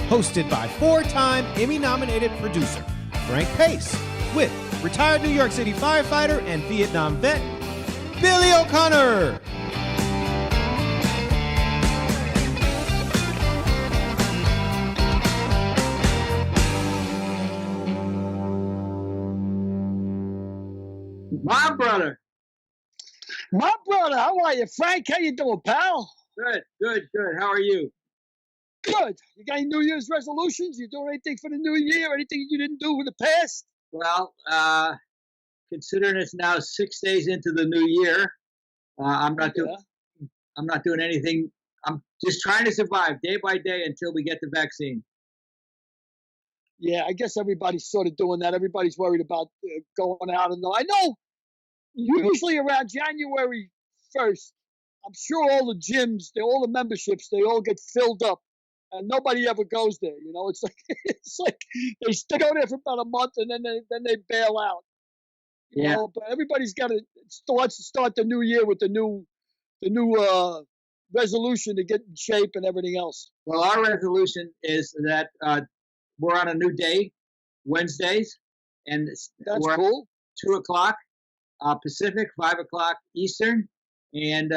hosted by four-time Emmy-nominated producer Frank Pace, with retired New York City firefighter and Vietnam vet Billy O'Connor. My brother. My brother, how are you, Frank? How you doing, pal? Good. How are you? Good. You got any New Year's resolutions? You doing anything for the new year? Anything you didn't do in the past? Well, considering it's now 6 days into the new year, I'm not doing anything. I'm just trying to survive day by day until we get the vaccine. Yeah, I guess everybody's sort of doing that. Everybody's worried about going out. And I know usually around January 1st, I'm sure all the gyms, all the memberships, they all get filled up, and nobody ever goes there. You know, it's like they go there for about a month and then they bail out. You know, but everybody's got to start the new year with the new resolution to get in shape and everything else. Well, our resolution is that we're on a new day, Wednesdays, and that's cool. 2:00 Pacific, 5:00 Eastern, and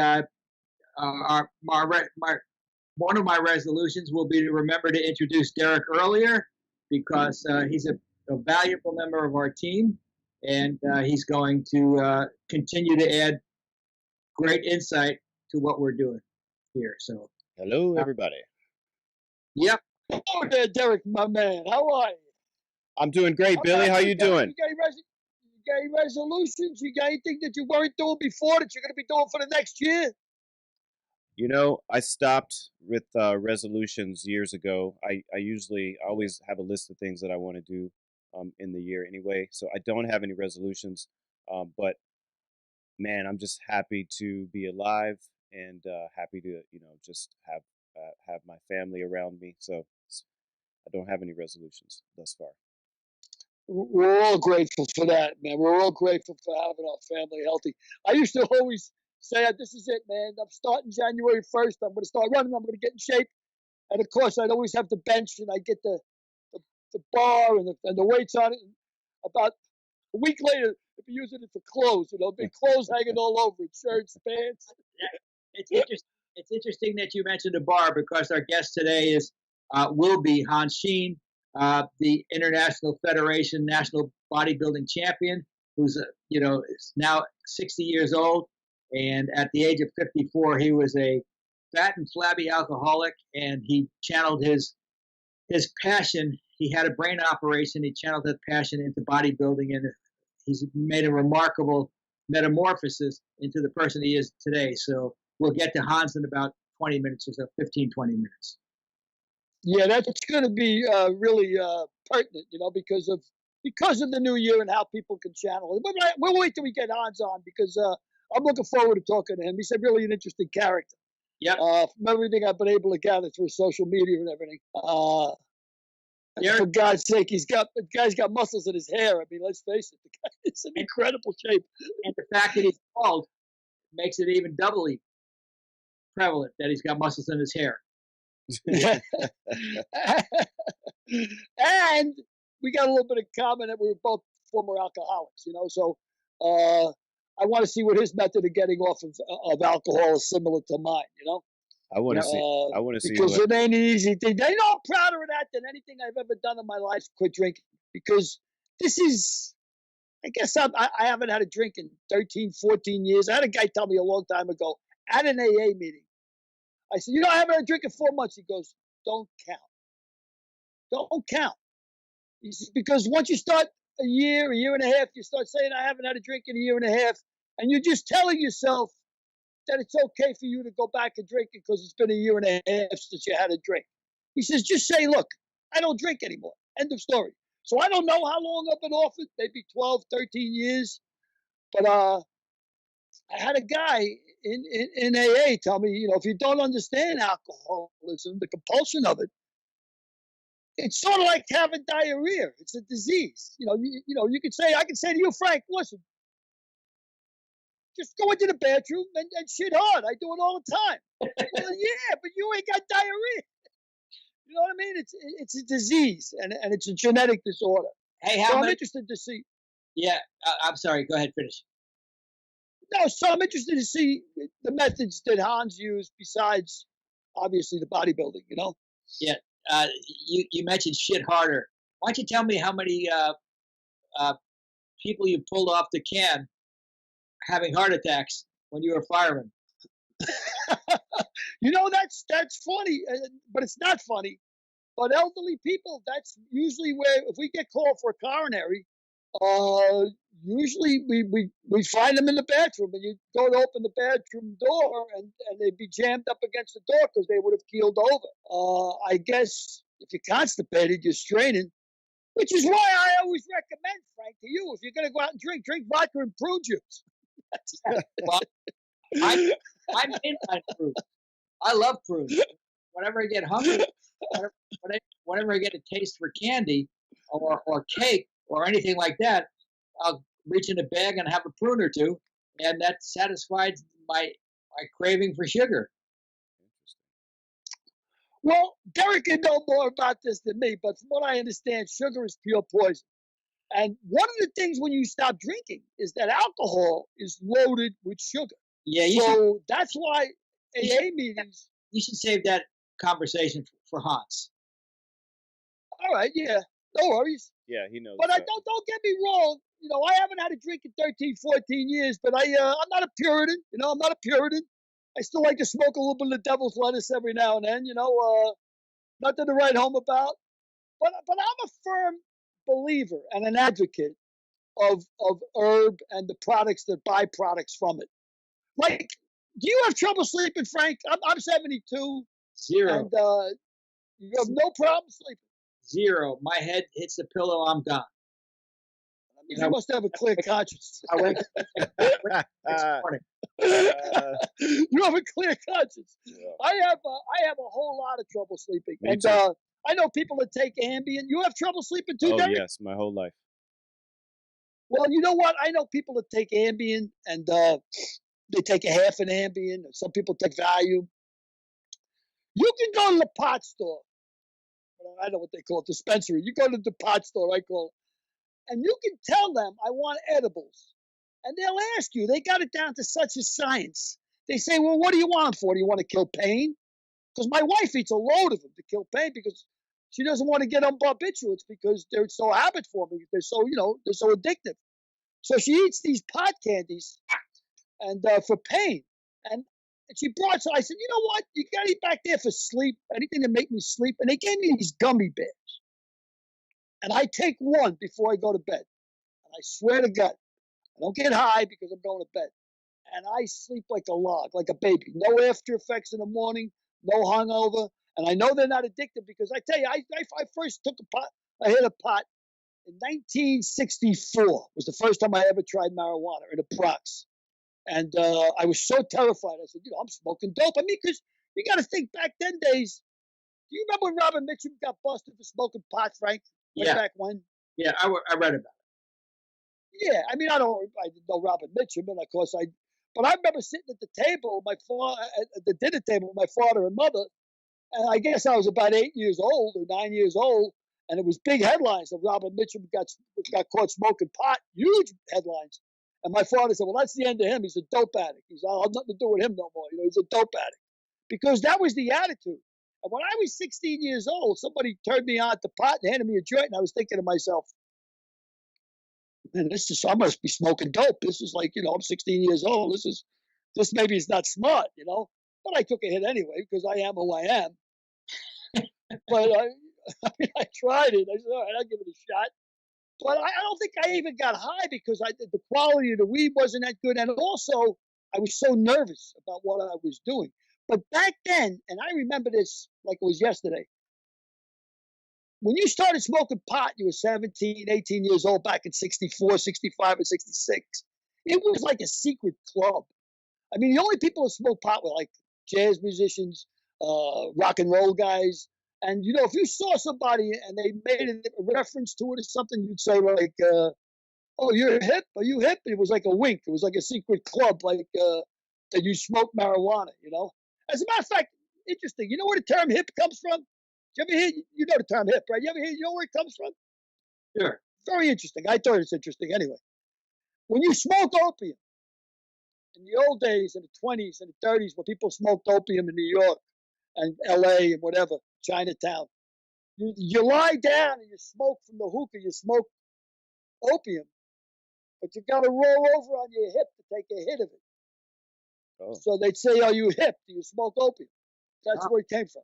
one of my resolutions will be to remember to introduce Derek earlier, because he's a valuable member of our team, and he's going to continue to add great insight to what we're doing here. So, hello, everybody. Yep. Hello there, Derek, my man. How are you? I'm doing great, Billy. How you doing? You got any resolutions? You got anything that you weren't doing before that you're going to be doing for the next year? You know, I stopped with resolutions years ago. I always have a list of things that I want to do in the year anyway. So I don't have any resolutions. But man, I'm just happy to be alive and happy to, just have my family around me. So I don't have any resolutions thus far. We're all grateful for that, man. We're all grateful for having our family healthy. I used to always say, this is it, man. I'm starting January 1st. I'm going to start running. I'm going to get in shape. And, of course, I'd always have the bench, and I'd get the bar and the weights on it. And about a week later, I'd be using it for clothes, big clothes hanging all over it, shirts, pants. Yeah, it's interesting that you mentioned the bar, because our guest today will be Sheen, the International Federation National Bodybuilding Champion, who's is now 60 years old, and at the age of 54, he was a fat and flabby alcoholic, and he channeled his passion. He had a brain operation. He channeled that passion into bodybuilding, and he's made a remarkable metamorphosis into the person he is today. So we'll get to Hans in about 20 minutes or so, 15, 20 minutes. Yeah, that's going to be really pertinent, because of the new year and how people can channel it. But we'll wait till we get Hans on, because I'm looking forward to talking to him. He's really an interesting character. Yeah. From everything I've been able to gather through social media and everything. For God's sake, the guy's got muscles in his hair. I mean, let's face it, the guy is in incredible shape. And the fact that he's bald makes it even doubly prevalent that he's got muscles in his hair. And we got a little bit in common that we were both former alcoholics, so I want to see what his method of getting off of alcohol is similar to mine, I want to see because it ain't an easy thing. They know I'm prouder of that than anything I've ever done in my life. Quit drinking, because this is, I guess I haven't had a drink in 13, 14 years. I had a guy tell me a long time ago at an AA meeting. I said, I haven't had a drink in 4 months. He goes, don't count. Don't count. He says, because once you start a year and a half, you start saying, I haven't had a drink in a year and a half. And you're just telling yourself that it's okay for you to go back and drink because it's been a year and a half since you had a drink. He says, just say, look, I don't drink anymore. End of story. So I don't know how long I've been off it, maybe 12, 13 years. But I had a guy in AA tell me, if you don't understand alcoholism, the compulsion of it, it's sort of like having diarrhea. It's a disease. You could say, I can say to you, Frank, listen, just go into the bathroom and shit hard. I do it all the time. Well, yeah, but you ain't got diarrhea. You know what I mean? It's a disease and it's a genetic disorder. Hey, So how I'm many? interested to see. Yeah, I'm sorry. Go ahead, finish. No, so I'm interested to see the methods that Hans used besides obviously the bodybuilding. You know. Yeah, you mentioned shit harder. Why don't you tell me how many uh, people you pulled off the can having heart attacks when you were a fireman? You know that's funny, but it's not funny. But elderly people, that's usually where if we get called for a coronary, uh, usually we find them in the bathroom, and you go to open the bathroom door, and they'd be jammed up against the door because they would have keeled over. I guess if you're constipated, you're straining, which is why I always recommend, Frank, to you, if you're going to go out and drink vodka and prune juice. Well, I'm in on fruit. I love prunes. Whenever I get hungry, whenever, whenever I get a taste for candy or cake or anything like that, I'll reach in a bag and have a prune or two, and that satisfies my craving for sugar. Well, Derek can know more about this than me, but from what I understand, sugar is pure poison. And one of the things when you stop drinking is that alcohol is loaded with sugar. Yeah, So that's why you AA should, meetings. you should save that conversation for Hans. All right, yeah, no worries. Yeah, he knows. But I don't get me wrong. You know, I haven't had a drink in 13, 14 years, but I'm not a Puritan. You know, I'm not a Puritan. I still like to smoke a little bit of devil's lettuce every now and then. You know, nothing to write home about. But I'm a firm believer and an advocate of herb and the products that byproducts from it. Like, do you have trouble sleeping, Frank? I'm 72, Zero. and you have no problem sleeping. Zero. My head hits the pillow, I'm gone. You must have a clear conscience. I wake up next morning. You have a clear conscience. Yeah. I have a whole lot of trouble sleeping, Me and too. I know people that take Ambien. You have trouble sleeping too, Oh Derek? yes, my whole life. Well, you know what? I know people that take Ambien, and they take a half an Ambien. Some people take Valium. You can go to the pot store. I know what they call it, dispensary. You go to the pot store, I call it, and you can tell them, I want edibles. And they'll ask you, they got it down to such a science. They say, well, what do you want them for? Do you want to kill pain? Because my wife eats a load of them to kill pain because she doesn't want to get on barbiturates because they're so habit forming. They're so, they're so addictive. So she eats these pot candies and for pain. And she brought, so I said, you know what? You got to eat back there for sleep, anything to make me sleep. And they gave me these gummy bears. And I take one before I go to bed. And I swear to God, I don't get high because I'm going to bed. And I sleep like a log, like a baby. No after effects in the morning, no hungover. And I know they're not addictive because I tell you, I first took a pot, I hit a pot in 1964 was the first time I ever tried marijuana in the Bronx. And I was so terrified. I said, I'm smoking dope. I mean, because you got to think back then days. Do you remember when Robin Mitchum got busted for smoking pot, Frank? Way Yeah. back when? Yeah, I read about it. Yeah, I mean, I didn't know Robin Mitchum, and of course but I remember sitting at the table, at the dinner table with my father and mother, and I guess I was about 8 years old or 9 years old, and it was big headlines that Robin Mitchum got caught smoking pot, huge headlines. And my father said, well, that's the end of him. He's a dope addict. I'll have nothing to do with him no more. He's a dope addict. Because that was the attitude. And when I was 16 years old, somebody turned me on to pot and handed me a joint, and I was thinking to myself, man, I must be smoking dope. This is like, I'm 16 years old. This maybe is not smart, But I took a hit anyway because I am who I am. But I tried it. I said, all right, I'll give it a shot. But I don't think I even got high because the quality of the weed wasn't that good. And also, I was so nervous about what I was doing. But back then, and I remember this like it was yesterday, when you started smoking pot, you were 17, 18 years old back in 64, 65, and 66. It was like a secret club. I mean, the only people who smoked pot were like jazz musicians, rock and roll guys. And, if you saw somebody and they made a reference to it or something, you'd say like, oh, you're hip? Are you hip? It was like a wink. It was like a secret club, like that you smoke marijuana, As a matter of fact, interesting. You know where the term hip comes from? you ever hear? You know the term hip, right? You ever hear? You know where it comes from? Sure. Very interesting. I thought it's interesting anyway. When you smoke opium, in the old days, in the 20s and the 30s, when people smoked opium in New York and LA and whatever, Chinatown, you lie down and you smoke from the hookah, you smoke opium, but you got to roll over on your hip to take a hit of it. Oh, So they'd say, "Are you hip? Do you smoke opium?" That's where it came from.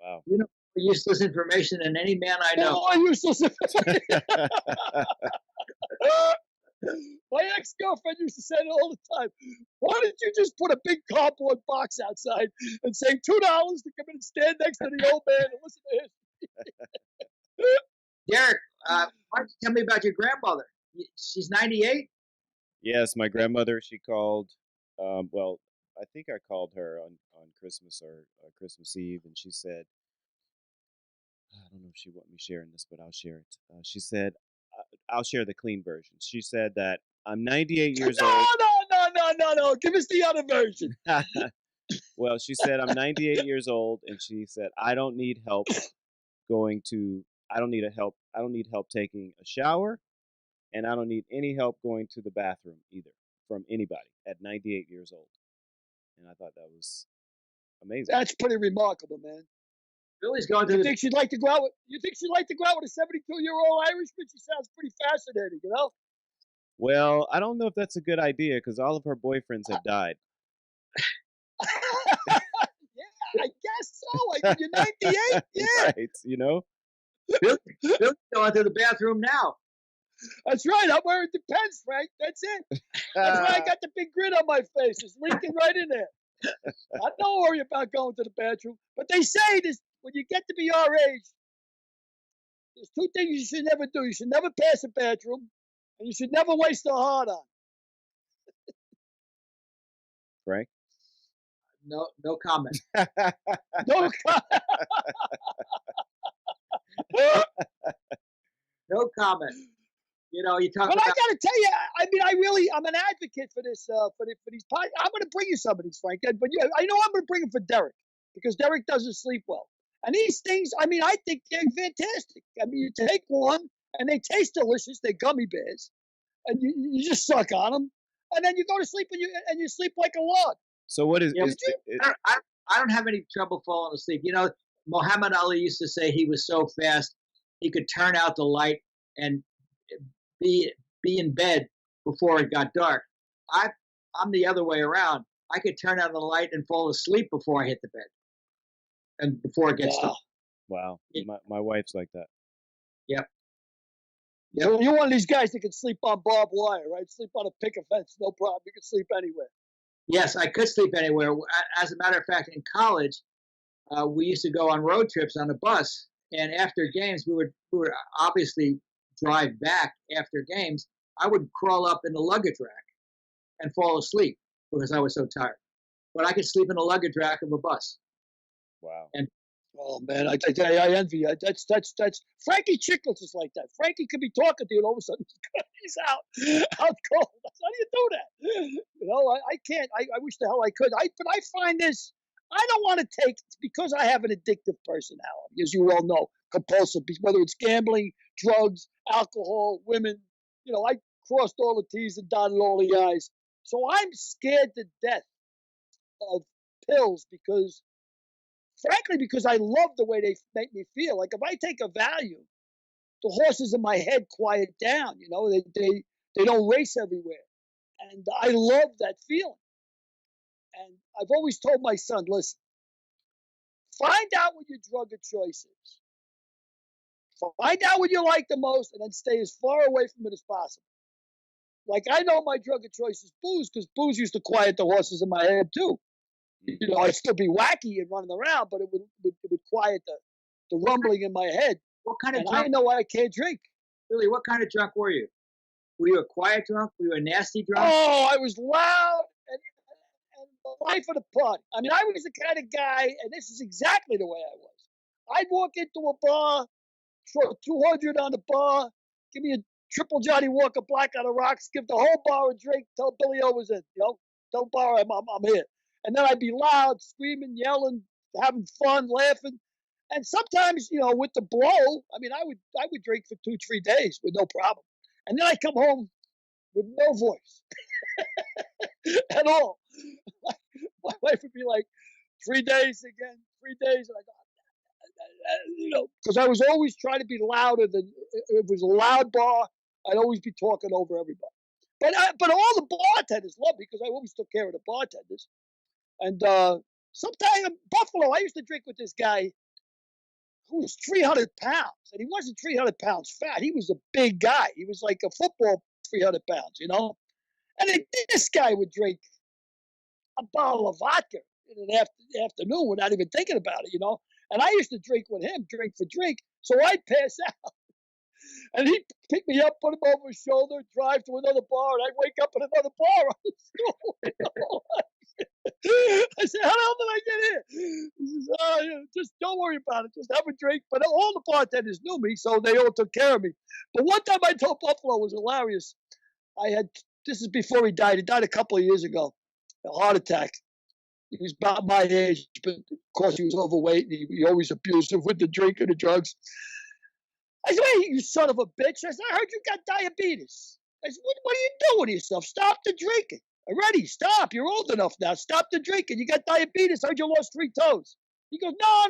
wow. You know, useless information, and any man I know. Oh, useless. My ex-girlfriend used to say it all the time. Why didn't you just put a big cardboard box outside and say $2 to come in and stand next to the old man and listen to his? Derek, why don't you tell me about your grandmother? She's 98? Yes, my grandmother, she called, well, I think I called her on Christmas or Christmas Eve, and she said, I don't know if she want me sharing this, but I'll share it. She said, I'll share the clean version. She said that I'm 98 years No, old. no. Give us the other version. Well, she said I'm 98 years old, and she said I don't need help going to. I don't need help taking a shower, and I don't need any help going to the bathroom either from anybody at 98 years old. And I thought that was amazing. That's pretty remarkable, man. Billy's going to You the. think she'd like to go out with? You think she'd like to go out with a 72-year-old Irishman? She sounds pretty fascinating, you know. Well, I don't know if that's a good idea because all of her boyfriends have died. Yeah, I guess so. Like, you're 98. Yeah, Right, you know? Billy's going to the bathroom now. that's right. I'm wearing Depends, Frank. That's it. That's why I got the big grin on my face. It's leaking right in there. I don't worry about going to the bathroom. But they say this when you get to be our age, there's two things you should never do. You should never pass a bathroom, and you should never waste a hard on. Frank? No comment. No, No comment. You know, you talk but I about. got to tell you, I mean, I'm an advocate for this, for these. I'm going to bring you some of these, Frank. But I know I'm going to bring them for Derek because Derek doesn't sleep well. And these things, I mean, I think they're fantastic. I mean, you take one and they taste delicious. They're gummy bears, and you just suck on them, and then you go to sleep and you sleep like a log. So what is, Yeah, is I don't have any trouble falling asleep. You know, Muhammad Ali used to say he was so fast he could turn out the light and be in bed before it got dark. I'm the other way around. I could turn out the light and fall asleep before I hit the bed, and before it gets dark. wow, Yeah. my wife's like that. Yep. You're one of these guys that can sleep on barbed wire, right? Sleep on a picket fence, no problem. You can sleep anywhere. Yes, I could sleep anywhere. As a matter of fact, in college, we used to go on road trips on a bus, and after games, we would obviously drive back after games. I would crawl up in the luggage rack and fall asleep because I was so tired. But I could sleep in the luggage rack of a bus. Wow. And Oh man, I envy you. That's Frankie Chicklets is like that. Frankie could be talking to you, and all of a sudden he's out cold. How do you do that? You know, I can't. I wish the hell I could. But I find this. I don't want to take because I have an addictive personality, as you all know, compulsive. Whether it's gambling, drugs, alcohol, women. You know, I crossed all the T's and dotted all the I's. So I'm scared to death of pills frankly, because I love the way they make me feel. Like if I take a Valium, the horses in my head quiet down. You know, they don't race everywhere, and I love that feeling. And I've always told my son, listen, find out what your drug of choice is. Find out what you like the most, and then stay as far away from it as possible. Like I know my drug of choice is booze because booze used to quiet the horses in my head too. You know, I'd still be wacky and running around, but it would quiet the rumbling in my head. what kind of And drunk? I know I can't drink. Really, what kind of drunk were you? Were you a quiet drunk? Were you a nasty drunk? Oh, I was loud and the life of the party. I mean, I was the kind of guy, and this is exactly the way I was. I'd walk into a bar, throw 200 on the bar, give me a triple Johnny Walker Black on the rocks, give the whole bar a drink, tell Billy O was in, you know, tell bar I'm here. And then I'd be loud, screaming, yelling, having fun, laughing. And sometimes, with the blow, I mean, I would drink for 2, 3 days with no problem, and then I come home with no voice at all. My wife would be like, 3 days again, 3 days, and I go, because I was always trying to be louder than if it was a loud bar. I'd always be talking over everybody. But all the bartenders loved me because I always took care of the bartenders. And sometimes in Buffalo, I used to drink with this guy who was 300 pounds, and he wasn't 300 pounds fat. He was a big guy. He was like a football 300 pounds, And this guy would drink a bottle of vodka in an afternoon without even thinking about it. And I used to drink with him, drink for drink. So I'd pass out. And he'd pick me up, put him over his shoulder, drive to another bar, and I'd wake up at another bar on the stool. I said, how the hell did I get here? He says, just don't worry about it. Just have a drink. But all the bartenders knew me, so they all took care of me. But one time I told Buffalo, it was hilarious. This is before he died. He died a couple of years ago, a heart attack. He was about my age, but of course he was overweight. And he always abusive with the drink and the drugs. I said, hey, you son of a bitch. I said, I heard you got diabetes. I said, what are you doing with yourself? Stop the drinking. Already, stop. You're old enough now. Stop the drinking. You got diabetes. I heard you lost 3 toes. He goes, no.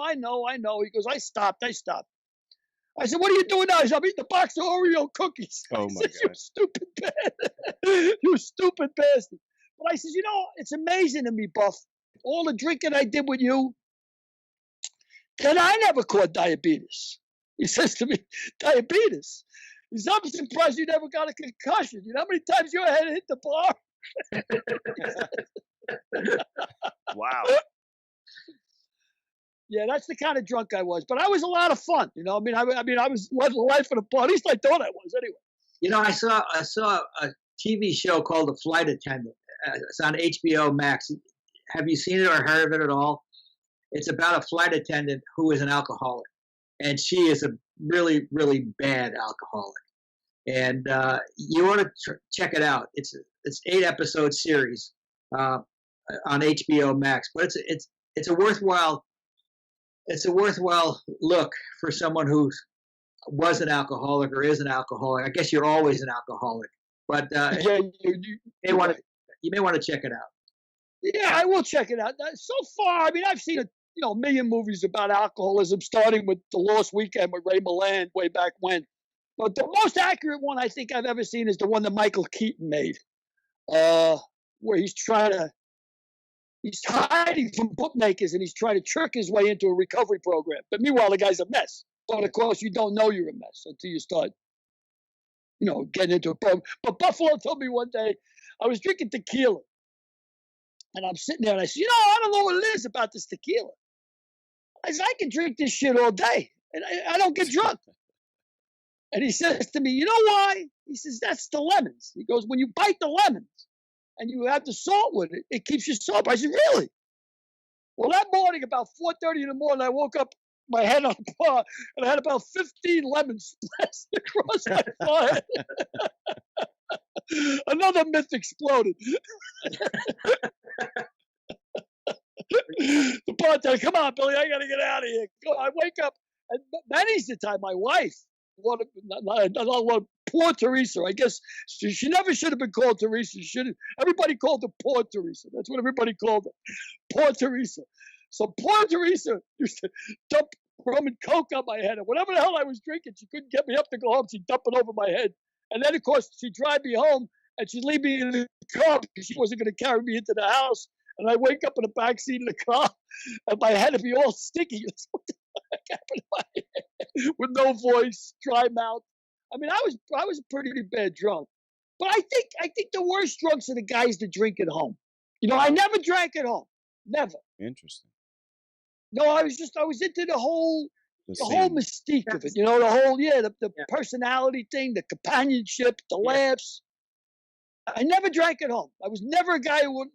I know. He goes, I stopped. I said, what are you doing now? He said, I'm eating a box of Oreo cookies. Oh, my God. You stupid bastard. You stupid bastard. But I says, it's amazing to me, Buff. All the drinking I did with you, then I never caught diabetes. He says to me, diabetes? He says, I'm surprised you never got a concussion. You know how many times your head hit the bar? Wow. Yeah, that's the kind of drunk I was. But I was a lot of fun. I was living the life of the bar. At least I thought I was anyway. I saw a TV show called The Flight Attendant. It's on HBO Max. Have you seen it or heard of it at all? It's about a flight attendant who is an alcoholic, and she is a really, really bad alcoholic. And you want to check it out. It's 8-episode series on HBO Max, but it's a worthwhile look for someone who was an alcoholic or is an alcoholic. I guess you're always an alcoholic, but you may want to check it out. Yeah, I will check it out. So far, I've seen a million movies about alcoholism, starting with The Lost Weekend with Ray Milland way back when. But the most accurate one I think I've ever seen is the one that Michael Keaton made, where he's hiding from bookmakers and he's trying to trick his way into a recovery program. But meanwhile, the guy's a mess. But of course, you don't know you're a mess until you start, getting into a program. But Buffalo told me one day, I was drinking tequila. And I'm sitting there and I said, I don't know what it is about this tequila. I said, I can drink this shit all day and I don't get drunk. And he says to me, you know why? He says, that's the lemons. He goes, when you bite the lemons and you have the salt with it, it keeps you sober. I said, really? Well, that morning, about 4:30 in the morning, I woke up, my head on the bar, and I had about 15 lemons splashed across my forehead. Another myth exploded. The bartender, come on, Billy, I got to get out of here. I wake up, and many's the time my wife, poor Teresa, I guess she never should have been called Teresa. Everybody called her poor Teresa. That's what everybody called her, poor Teresa. So poor Teresa used to dump rum and coke on my head, and whatever the hell I was drinking, she couldn't get me up to go home. She'd dump it over my head, and then of course she'd drive me home, and she'd leave me in the car because she wasn't going to carry me into the house. And I wake up in the back seat of the car, and my head would be all sticky. What the heck happened to my head? With no voice, dry mouth. I was a pretty bad drunk. But I think the worst drunks are the guys that drink at home. I never drank at home. Never. Interesting. No, I was into the whole mystique of it. The personality thing, the companionship, the laughs. I never drank at home. I was never a guy who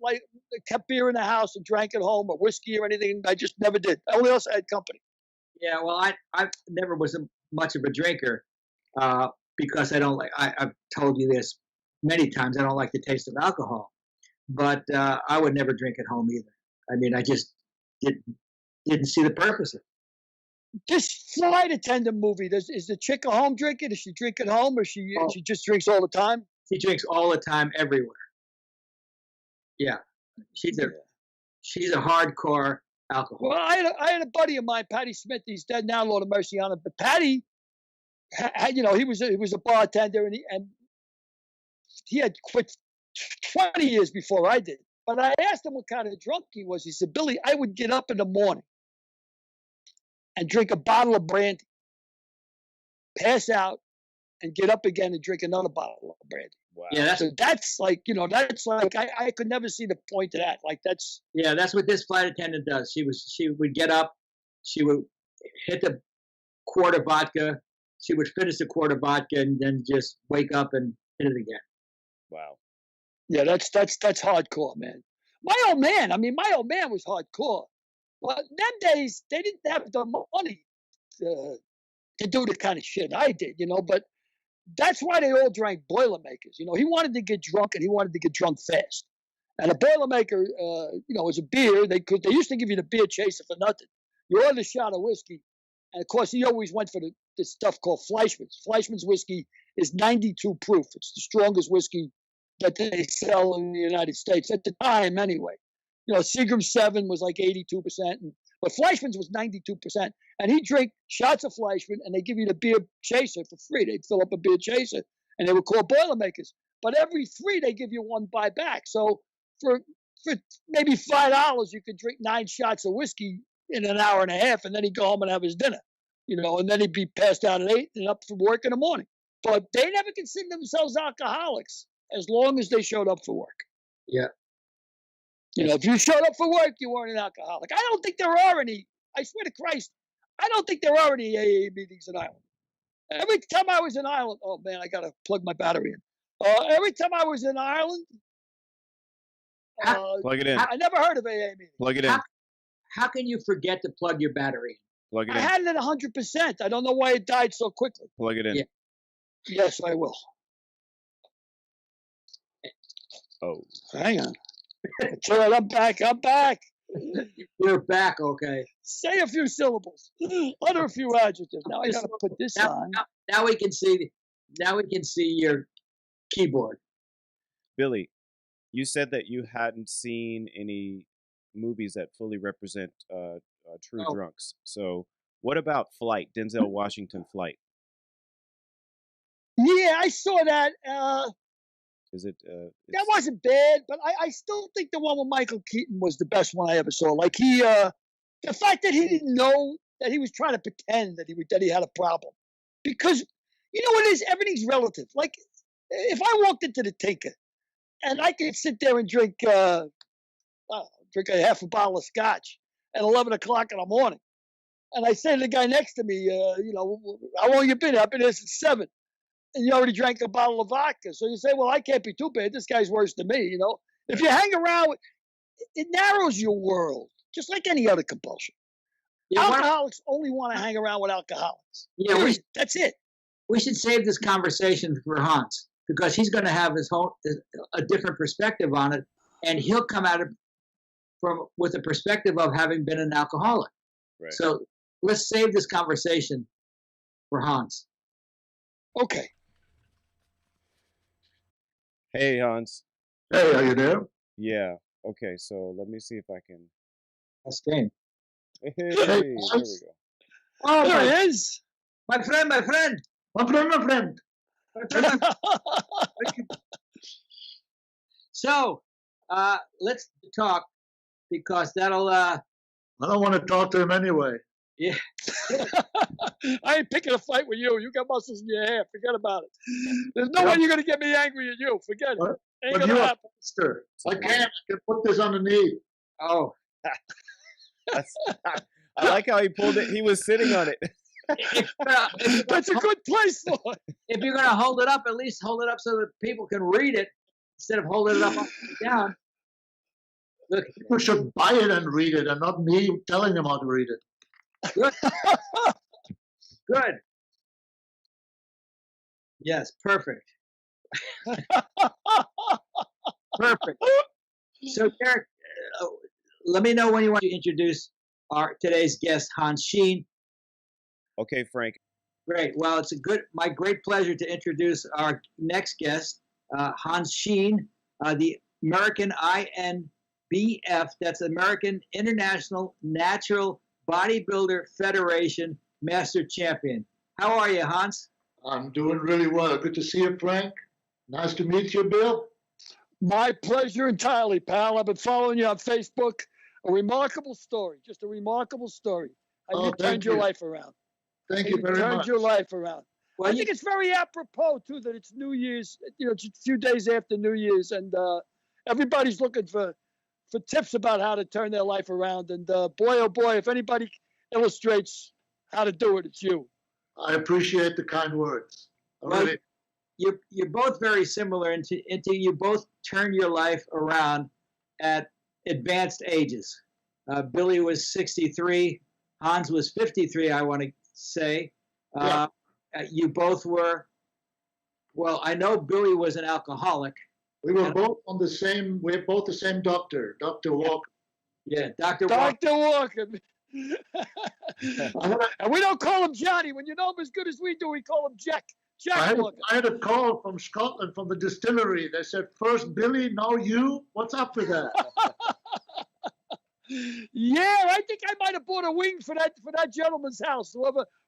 kept beer in the house and drank at home or whiskey or anything. I just never did. Only else I had company. Yeah, well, I never was much of a drinker because I don't like. I've told you this many times. I don't like the taste of alcohol, but I would never drink at home either. I just didn't see the purpose of it. This flight attendant movie, is the chick a home drinker? Does she drink at home, or she just drinks all the time? She drinks all the time, everywhere. Yeah, she's a hardcore alcoholic. Well, I had a buddy of mine, Patty Smith. He's dead now, Lord of mercy on him. But Patty, he was a bartender, and he had quit 20 years before I did. But I asked him what kind of drunk he was. He said, Billy, I would get up in the morning and drink a bottle of brandy, pass out, and get up again and drink another bottle of brandy. Wow. Yeah, that's like, I could never see the point of that. Like that's what this flight attendant does. She would get up, she would hit the quart of vodka, she would finish the quart of vodka, and then just wake up and hit it again. Wow. Yeah, that's hardcore, man. My old man was hardcore. But them days, they didn't have the money to do the kind of shit I did, But that's why they all drank Boilermakers. He wanted to get drunk, and he wanted to get drunk fast. And a Boilermaker, was a beer. They used to give you the beer chaser for nothing. You ordered a shot of whiskey, and of course, he always went for this stuff called Fleischmann's. Fleischmann's whiskey is 92 proof. It's the strongest whiskey that they sell in the United States at the time, anyway. Seagram's 7 was like 82%, but Fleischmann's was 92%. And he'd drink shots of Fleischmann, and they give you the beer chaser for free. They'd fill up a beer chaser, and they were called Boilermakers. But every 3, they give you 1 buy back. So for maybe $5, you could drink 9 shots of whiskey in an hour and a half, and then he'd go home and have his dinner. And then he'd be passed out at 8 and up for work in the morning. But they never considered themselves alcoholics as long as they showed up for work. Yeah. If you showed up for work, you weren't an alcoholic. I don't think there are any. I swear to Christ, I don't think there are any AA meetings in Ireland. Every time I was in Ireland, oh man, I gotta plug my battery in. Every time I was in Ireland, plug it in. I never heard of AA meetings. Plug it in. How can you forget to plug your battery in? Plug it I in. had it at 100%. I don't know why it died so quickly. Plug it in. Yeah. Yes, I will. Oh. Hang on. I'm back. You're back, okay. Say a few syllables. Utter a few adjectives. Now I gotta put this on. Now we can see. Now we can see your keyboard. Billy, you said that you hadn't seen any movies that fully represent true drunks. So, what about Flight? Denzel Washington Flight. Yeah, I saw that. Is it? That wasn't bad, but I still think the one with Michael Keaton was the best one I ever saw. Like the fact that he didn't know that he was trying to pretend that he had a problem, because you know what it is, everything's relative. Like if I walked into the Tinker and I could sit there and drink a half a bottle of scotch at 11 o'clock in the morning, and I say to the guy next to me, how long you been here? I've been here since 7. And you already drank a bottle of vodka. So you say, well, I can't be too bad. This guy's worse than me, If you hang around, it narrows your world, just like any other compulsion. Yeah, alcoholics only want to hang around with alcoholics. Yeah, that's it. We should save this conversation for Hans, because he's going to have a different perspective on it, and he'll come at it with a perspective of having been an alcoholic. Right. So let's save this conversation for Hans. Okay. Hey, Hans. Hey, are you there? Yeah. Okay, so let me see if I can. That's game. Hey, there we go. Oh, there it is. My friend. So, let's talk, because that'll. I don't want to talk to him anyway. Yeah. I ain't picking a fight with you. You got muscles in your hair. Forget about it. There's no way you're going to get me angry at you. Forget it. Ain't going to happen. Sister, I can put this on the knee. Oh. I like how he pulled it. He was sitting on it. That's a good place for it. If you're going to hold it up, at least hold it up so that people can read it instead of holding it up upside down. Look. People should buy it and read it, and not me telling them how to read it. Good. Good. Yes, perfect. Perfect. So, Derek, let me know when you want to introduce today's guest, Hans Sheen. Okay, Frank. Great. Well, it's my great pleasure to introduce our next guest, Hans Sheen, the American INBF, that's American International Natural Bodybuilder Federation Master Champion. How are you, Hans? I'm doing really well. Good to see you, Frank. Nice to meet you, Bill. My pleasure entirely, pal. I've been following you on Facebook. A remarkable story, just a remarkable story. How Oh, you thank turned your you. life around. Thank How you very turned much. your life around. Well, I think it's very apropos, too, that it's New Year's, just a few days after New Year's, and everybody's looking for tips about how to turn their life around. And boy, oh boy, if anybody illustrates how to do it, it's you. I appreciate the kind words. Really. You're both very similar into you both turn your life around at advanced ages. Billy was 63, Hans was 53. I want to say, you both were. Well, I know Billy was an alcoholic. We were both on the same. We're both the same doctor, Dr. Walker. Yeah, Dr. Walker. Dr. Walker. And we don't call him Johnny. When you know him as good as we do, we call him Jack. Jack Walker. I had a call from Scotland, from the distillery. They said, first Billy, now you. What's up with that? Yeah, I think I might have bought a wing for that gentleman's house.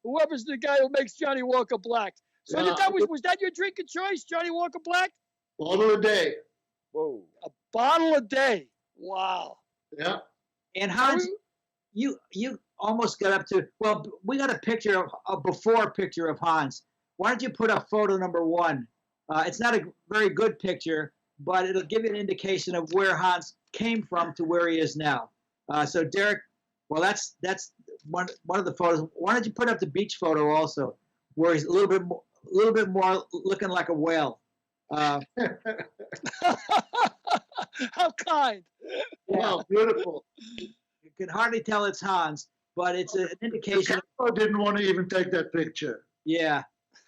Whoever's the guy who makes Johnny Walker Black. So Yeah. was that your drink of choice, Johnny Walker Black? Bottle a day. Whoa. A bottle a day. Wow. Yeah. And Hans, you almost got up to. Well, we got a before picture of Hans. Why don't you put up photo number 1? It's not a very good picture, but it'll give you an indication of where Hans came from to where he is now. So Derek, well, that's one of the photos. Why don't you put up the beach photo also, where he's a little bit more looking like a whale. How kind. Wow, beautiful. You can hardly tell it's Hans, but it's an The indication. camera didn't want to even take that picture. Yeah,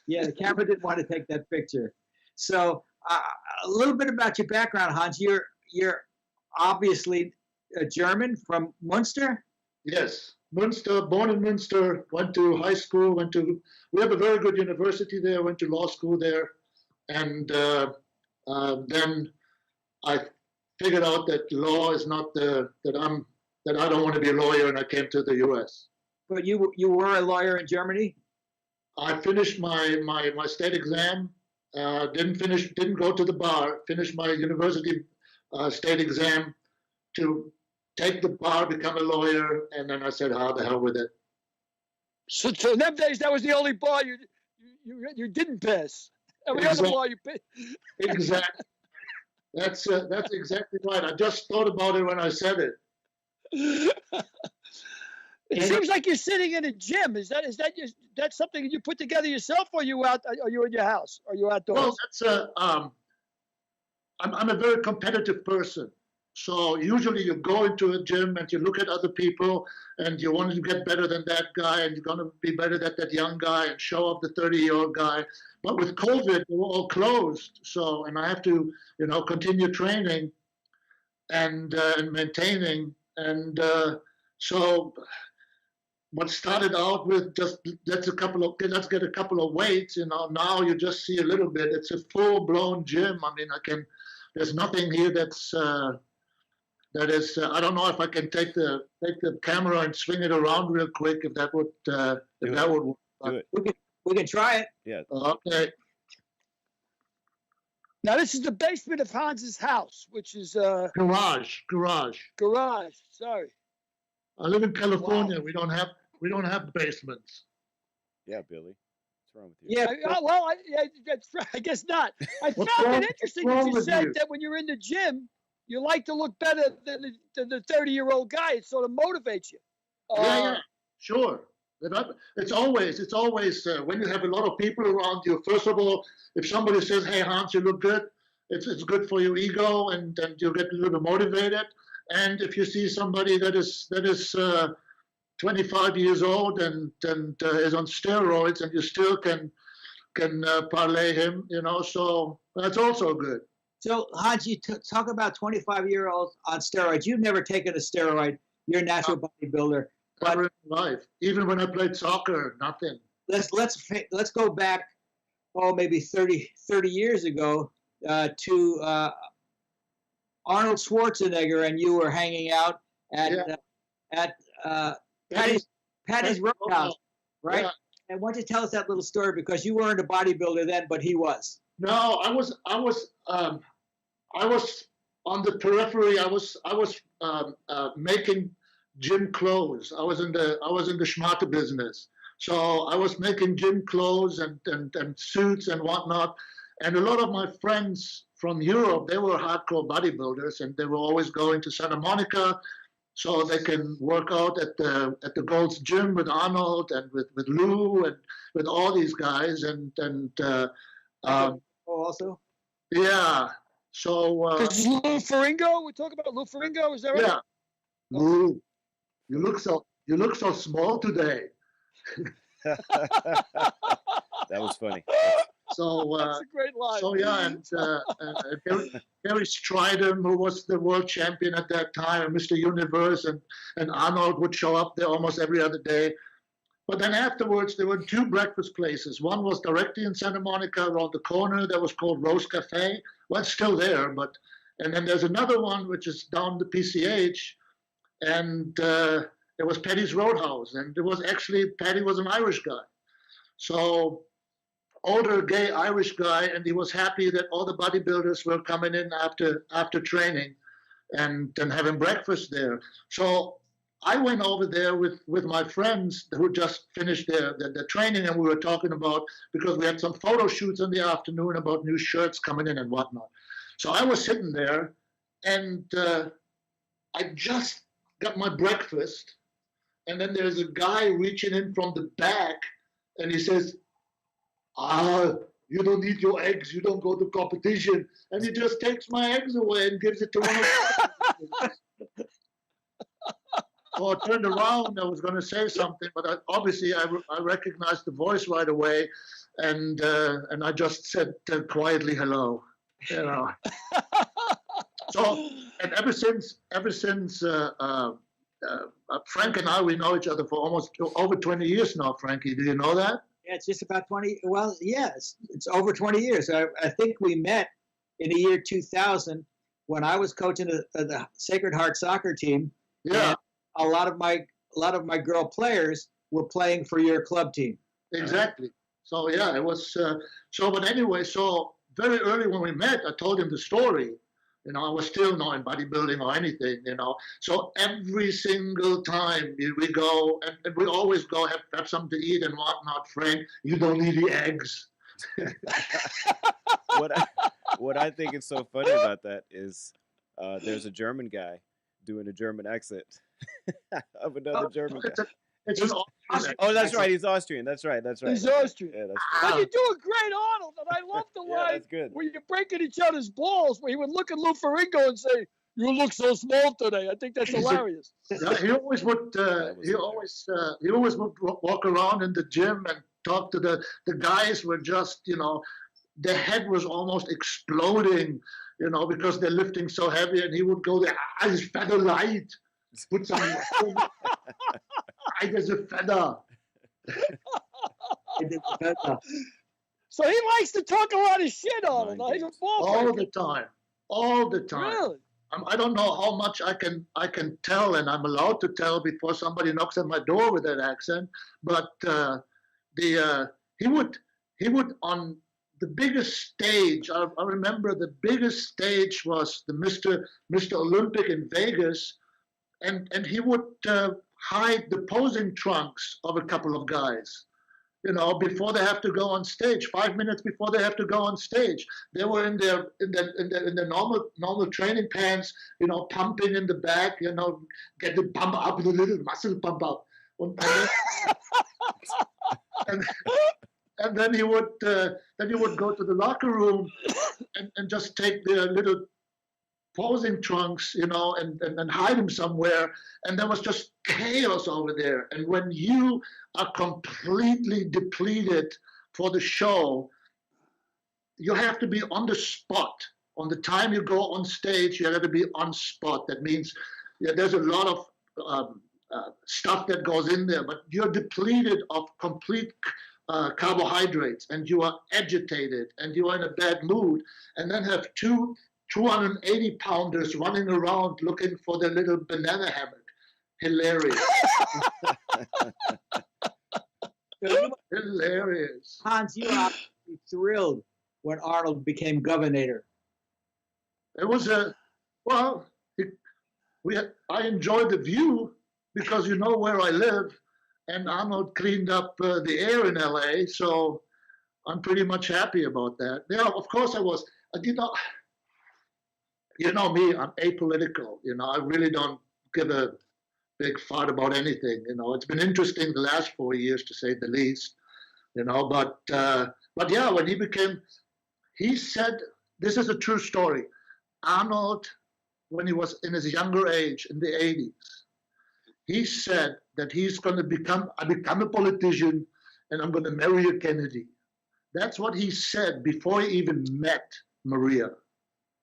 the camera didn't want to take that picture. So a little bit about your background, Hans. You're obviously a German from Munster. Yes, Munster, born in Munster, went to high school, we have a very good university there, went to law school there. And then I figured out that law is not that I don't want to be a lawyer, and I came to the U.S. But you were a lawyer in Germany? I finished my state exam, didn't go to the bar, finished my university state exam to take the bar, become a lawyer, and then I said, how the hell with it. So in them days, that was the only bar you didn't pass. Every other bar you passed. Exactly. That's exactly right. I just thought about it when I said it. It seems like you're sitting in a gym. Is that something that you put together yourself, or you in your house, or you outdoors? Well, that's I'm a very competitive person. So usually you go into a gym and you look at other people and you want to get better than that guy and you're going to be better than that young guy and show off the 30-year-old guy. But with COVID, they were all closed. So, and I have to, continue training and maintaining. And so what started out with just let's get a couple of weights, now you just see a little bit. It's a full-blown gym. I mean, there's nothing here that is, I don't know if I can take the camera and swing it around real quick, if that would work. Do it. We can try it. Yeah. Okay. Now this is the basement of Hans's house, which is Garage. garage. Sorry. I live in California. Wow. We don't have basements. Yeah, Billy. What's wrong with you? Yeah. I guess not. I What's found wrong- it interesting what's that wrong you with said you? that when you're in the gym, you like to look better than the 30-year-old guy. It sort of motivates you. Yeah, sure. It's always when you have a lot of people around you. First of all, if somebody says, "Hey Hans, you look good," it's good for your ego, and you get a little bit motivated. And if you see somebody that is 25 years old and is on steroids, and you still can parlay him, so that's also good. So Hans, you talk about 25-year-olds on steroids. You've never taken a steroid. You're a natural bodybuilder. Never in life. Even when I played soccer, nothing. Let's go back, maybe 30 years ago, to Arnold Schwarzenegger, and you were hanging out at Patty's Roadhouse, right? Yeah. And why don't you tell us that little story, because you weren't a bodybuilder then, but he was. No, I was on the periphery. I was making gym clothes. I was in the schmata business. So I was making gym clothes and suits and whatnot. And a lot of my friends from Europe, they were hardcore bodybuilders, and they were always going to Santa Monica so they can work out at the Gold's Gym with Arnold and with Lou and with all these guys. And also? Yeah. So This is Lou Ferrigno. We're talking about Lou Ferrigno. Is that right? Yeah. Lou, you look so small today. That was funny. So That's a great line. So yeah, and Gary Stridham, who was the world champion at that time, and Mr. Universe, and Arnold would show up there almost every other day. But then afterwards, there were two breakfast places. One was directly in Santa Monica around the corner that was called Rose Cafe. Well, it's still there, and then there's another one which is down the PCH, and it was Patty's Roadhouse, and it was actually Patty was an Irish guy, so older gay Irish guy, and he was happy that all the bodybuilders were coming in after training, and having breakfast there. So I went over there with my friends who just finished their training, and we were talking about, because we had some photo shoots in the afternoon about new shirts coming in and whatnot. So I was sitting there, and I just got my breakfast, and then there's a guy reaching in from the back, and he says, you don't need your eggs, you don't go to competition. And he just takes my eggs away and gives it to one of them. So I turned around, I was going to say something, but obviously I recognized the voice right away, and I just said quietly, hello. You know. So, and ever since Frank and I, we know each other for almost over 20 years now, Frankie. Do you know that? Yeah, it's just about 20. Well, yes, it's over 20 years. I think we met in the year 2000 when I was coaching the Sacred Heart soccer team. Yeah. A lot of my girl players were playing for your club team. Exactly. So yeah, it was. But anyway, so very early when we met, I told him the story. You know, I was still not in bodybuilding or anything. You know, so every single time we go, and we always go have something to eat and whatnot. Frank, you don't need the eggs. What I think is so funny about that is there's a German guy doing a German accent of another German guy. It's an Austrian. Oh, that's right. He's Austrian. That's right. He's Austrian. Yeah, that's But right. you do a great Arnold, and I love the Yeah, line that's good. where you're breaking each other's balls, where he would look at Lou Ferrigno and say, "You look so small today." I think that's hilarious. Yeah, he always would. He always would walk around in the gym and talk to the guys. Were just, you know, their head was almost exploding, you know, because they're lifting so heavy. And he would go there, "It's feather light. Put some light as a feather." So he likes to talk a lot of shit on him. He's a ball All player. the time. Really? I don't know how much I can tell, and I'm allowed to tell before somebody knocks at my door with that accent. But he would on the biggest stage. I remember the biggest stage was the Mr. Olympic in Vegas, and he would hide the posing trunks of a couple of guys. You know, before they have to go on stage, 5 minutes before they have to go on stage, they were in their normal training pants, you know, pumping in the back, you know, get the pump up, the little muscle pump up, and then he would go to the locker room and just take their little posing trunks, you know, and hide them somewhere, and there was just chaos over there. And when you are completely depleted for the show, you have to be on the spot. On the time you go on stage, you have to be on spot. That means there's a lot of stuff that goes in there, but you're depleted of complete carbohydrates, and you are agitated, and you are in a bad mood, and then have 280 pounders running around looking for their little banana hammock. Hilarious. Hilarious. Hans, you are thrilled when Arnold became governor. It was I enjoyed the view because you know where I live, and Arnold cleaned up the air in LA, so I'm pretty much happy about that. Yeah, of course I was. You know me, I'm apolitical. I really don't give a big fart about anything. It's been interesting the last 4 years, to say the least. But yeah, when he said, this is a true story. Arnold, when he was in his younger age, in the 80s, he said that he's going to become a politician, and I'm going to marry a Kennedy. That's what he said before he even met Maria.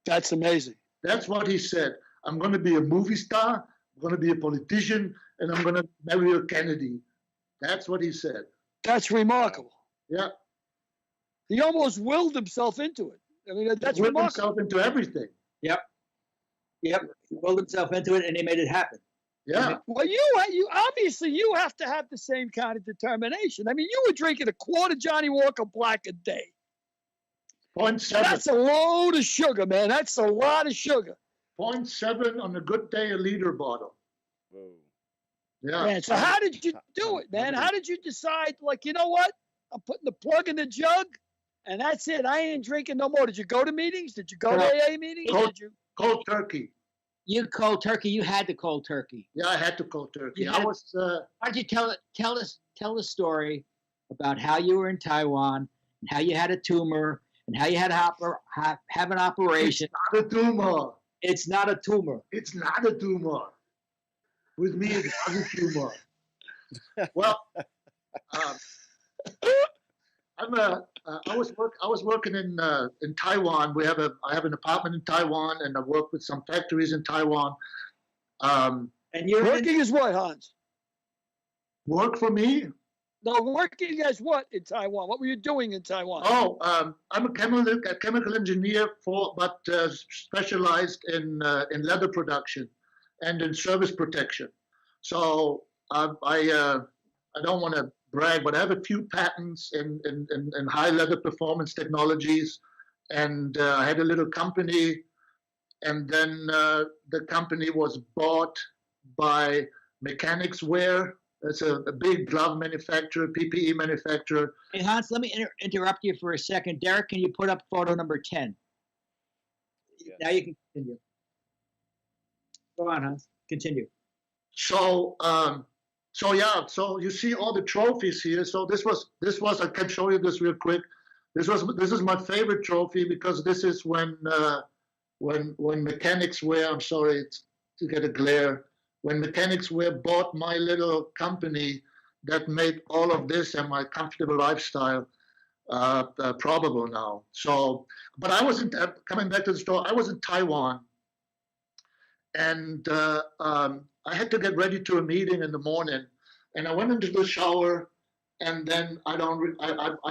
That's amazing. That's what he said. I'm going to be a movie star, I'm going to be a politician, and I'm going to marry a Kennedy. That's what he said. That's remarkable. Yeah. He almost willed himself into it. I mean, that's willed remarkable. himself into everything. Yep. He willed himself into it, and he made it happen. Yeah. Well, you obviously you have to have the same kind of determination. I mean, you were drinking a quart of Johnny Walker Black a day. 0.7. That's a load of sugar, man. That's a lot of sugar. 0.7 on a good day, a liter bottle. Whoa. Yeah. Man, so how did you do it, man? How did you decide, like, you know what? I'm putting the plug in the jug, and that's it. I ain't drinking no more. Did you go to meetings? Did you go to AA meetings? Cold turkey. You cold turkey. You had the cold turkey. Yeah, I had to cold turkey. Why don't you tell the story about how you were in Taiwan, and how you had a tumor, and how you had to have an operation. It's not a tumor. It's not a tumor. It's not a tumor. With me, it's not a tumor. Well, I was working in Taiwan. I have an apartment in Taiwan, and I work with some factories in Taiwan. And you're working as what, Hans? Work for me? No, working as what in Taiwan? What were you doing in Taiwan? Oh, I'm a chemical engineer but specialized in leather production and in service protection. So I don't want to brag, but I have a few patents in high leather performance technologies, and I had a little company, and then the company was bought by Mechanics Wear. It's a big glove manufacturer, PPE manufacturer. Hey, Hans, let me interrupt you for a second. Derek, can you put up photo number 10? Yeah. Now you can continue. Go on, Hans. Continue. So you see all the trophies here. So this was I can show you this real quick. This is my favorite trophy because this is when Mechanics Wear. I'm sorry to get a glare. When Mechanics Wear bought my little company that made all of this and my comfortable lifestyle probable now. So, but I wasn't coming back to the store. I was in Taiwan, and I had to get ready to a meeting in the morning, and I went into the shower, and then I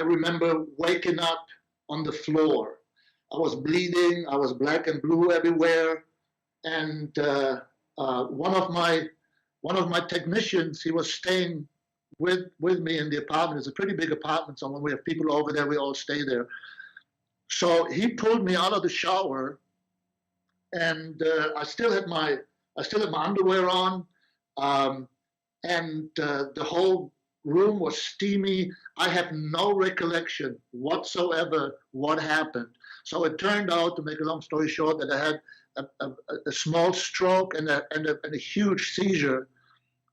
remember waking up on the floor. I was bleeding. I was black and blue everywhere, and one of my technicians, he was staying with me in the apartment. It's a pretty big apartment, so when we have people over there, we all stay there. So he pulled me out of the shower, and I still had my underwear on, and the whole room was steamy. I have no recollection whatsoever what happened. So it turned out, to make a long story short, that I had a small stroke and a huge seizure,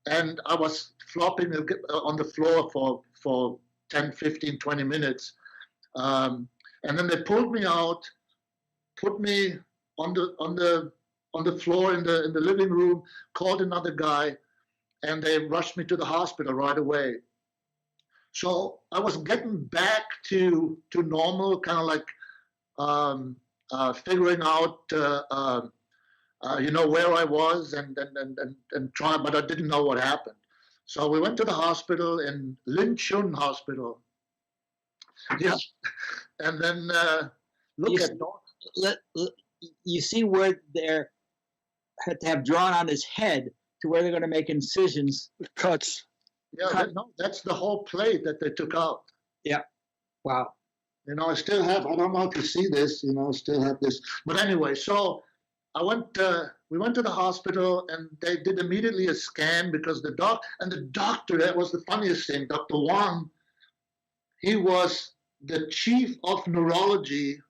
and I was flopping on the floor for 10, 15, 20 minutes. And then they pulled me out, put me on the floor in the living room, called another guy, and they rushed me to the hospital right away. So I was getting back to normal, kind of like figuring out where I was and try, but I didn't know what happened. So we went to the hospital in Linchun Hospital. Yeah, and then look You at you see where they're had to have drawn on his head to where they're going to make incisions. Cuts. yeah, that's the whole plate that they took out. Yeah. Wow. I still have. I don't know if you see this. I still have this. But anyway, so I went. We went to the hospital, and they did immediately a scan because the doctor. That was the funniest thing. Dr. Wang. He was the chief of neurology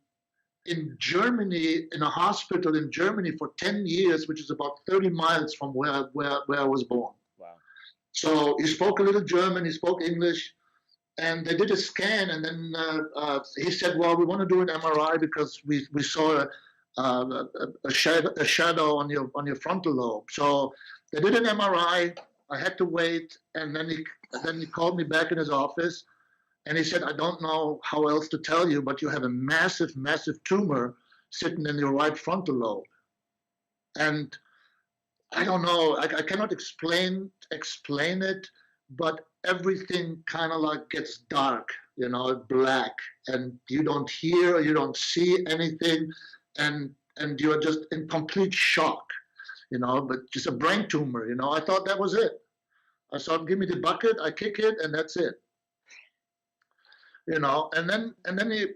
in Germany, in a hospital in Germany for 10 years, which is about 30 miles from where I was born. Wow. So he spoke a little German, he spoke English, and they did a scan, and then he said, well, we want to do an MRI because we saw a shadow on your frontal lobe. So they did an MRI. I had to wait, and then he called me back in his office. And he said, I don't know how else to tell you, but you have a massive, massive tumor sitting in your right frontal lobe. And I don't know, I cannot explain it, but everything kind of like gets dark, black, and you don't hear, you don't see anything, and you're just in complete shock, but just a brain tumor, I thought that was it. I thought, give me the bucket, I kick it, and that's it. And then he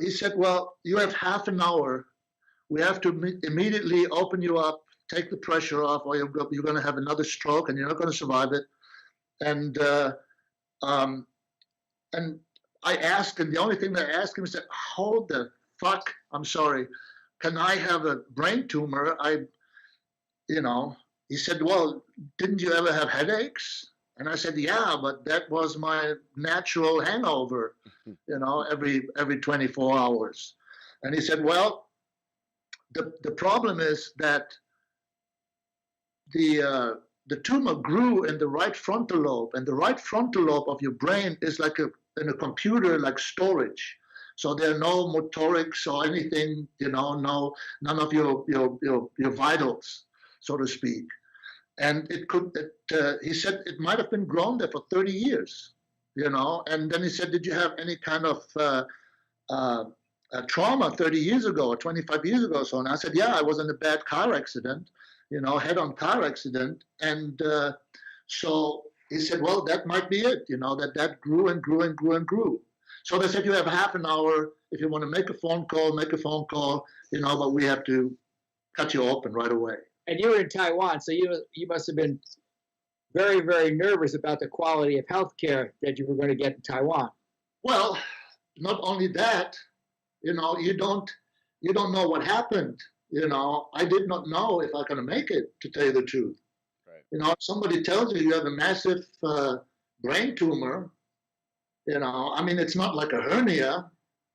said, well, you have half an hour. We have to immediately open you up, take the pressure off, or you're going to have another stroke, and you're not going to survive it. And I asked him, the only thing that I asked him is, hold the fuck, I'm sorry, can I have a brain tumor? He said, well, didn't you ever have headaches? And I said, yeah, but that was my natural hangover, every 24 hours. And he said, well, the problem is that the tumor grew in the right frontal lobe, and the right frontal lobe of your brain is like in a computer, like storage. So there are no motorics or anything, none of your vitals, so to speak. And he said it might have been grown there for 30 years, And then he said, did you have any kind of trauma 30 years ago or 25 years ago? So, and I said, yeah, I was in a bad car accident, head-on car accident. And so he said, well, that might be it, that grew and grew and grew and grew. So they said, you have half an hour. If you want to make a phone call, but we have to cut you open right away. And you were in Taiwan, so you must have been very, very nervous about the quality of health care that you were going to get in Taiwan. Well, not only that, you don't know what happened. I did not know if I'm going to make it, to tell you the truth. Right. If somebody tells you have a massive brain tumor, it's not like a hernia,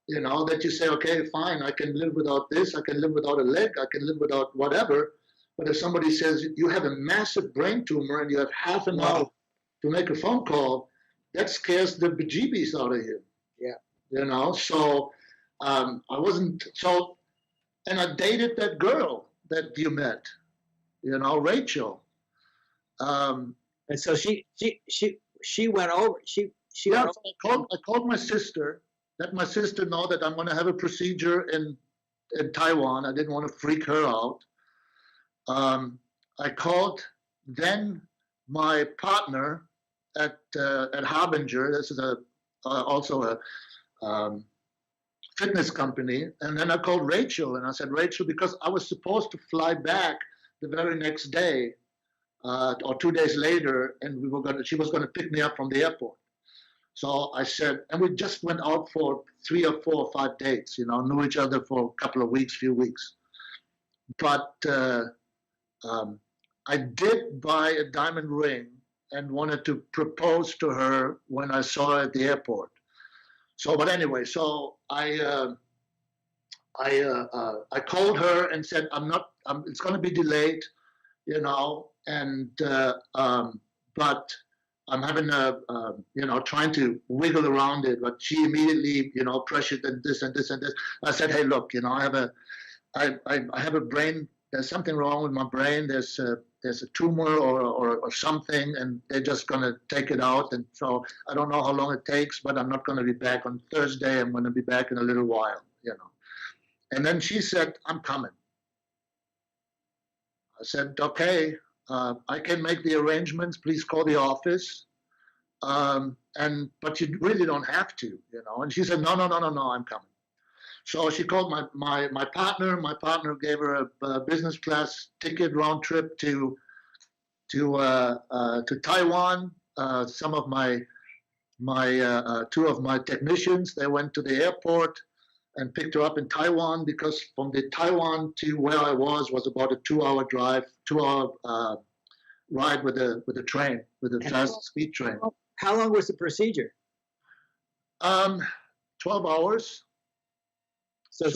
that you say, okay, fine, I can live without this, I can live without a leg, I can live without whatever. But if somebody says you have a massive brain tumor and you have half an hour to make a phone call, that scares the bejeebies out of you. Yeah. So I wasn't, and I dated that girl that you met, Rachel. And so she went over, she went over. I called my sister, let my sister know that I'm going to have a procedure in Taiwan. I didn't want to freak her out. I called then my partner at Harbinger. This is also a fitness company. And then I called Rachel, and I said, Rachel, because I was supposed to fly back the very next day or 2 days later, and she was going to pick me up from the airport. So I said, and we just went out for 3 or 4 or 5 dates, knew each other for a couple of weeks, few weeks. But I did buy a diamond ring and wanted to propose to her when I saw her at the airport. So, but anyway, so I called her and said, it's going to be delayed, and but I'm having trying to wiggle around it. But she immediately, pressured and this and this and this. I said, hey, look, I have a brain there's something wrong with my brain. There's a tumor or something, and they're just going to take it out. And so I don't know how long it takes, but I'm not going to be back on Thursday. I'm going to be back in a little while, you know. And then she said, I'm coming. I said, okay, I can make the arrangements. Please call the office. But you really don't have to, you know. And she said, no, I'm coming. So she called my partner. My partner gave her a business class ticket round trip to Taiwan. Some of my two of my technicians, they went to the airport and picked her up in Taiwan, because from the Taiwan to where I was about a 2-hour drive, 2-hour ride with a train, with a fast speed train. How long was the procedure? 12 hours. So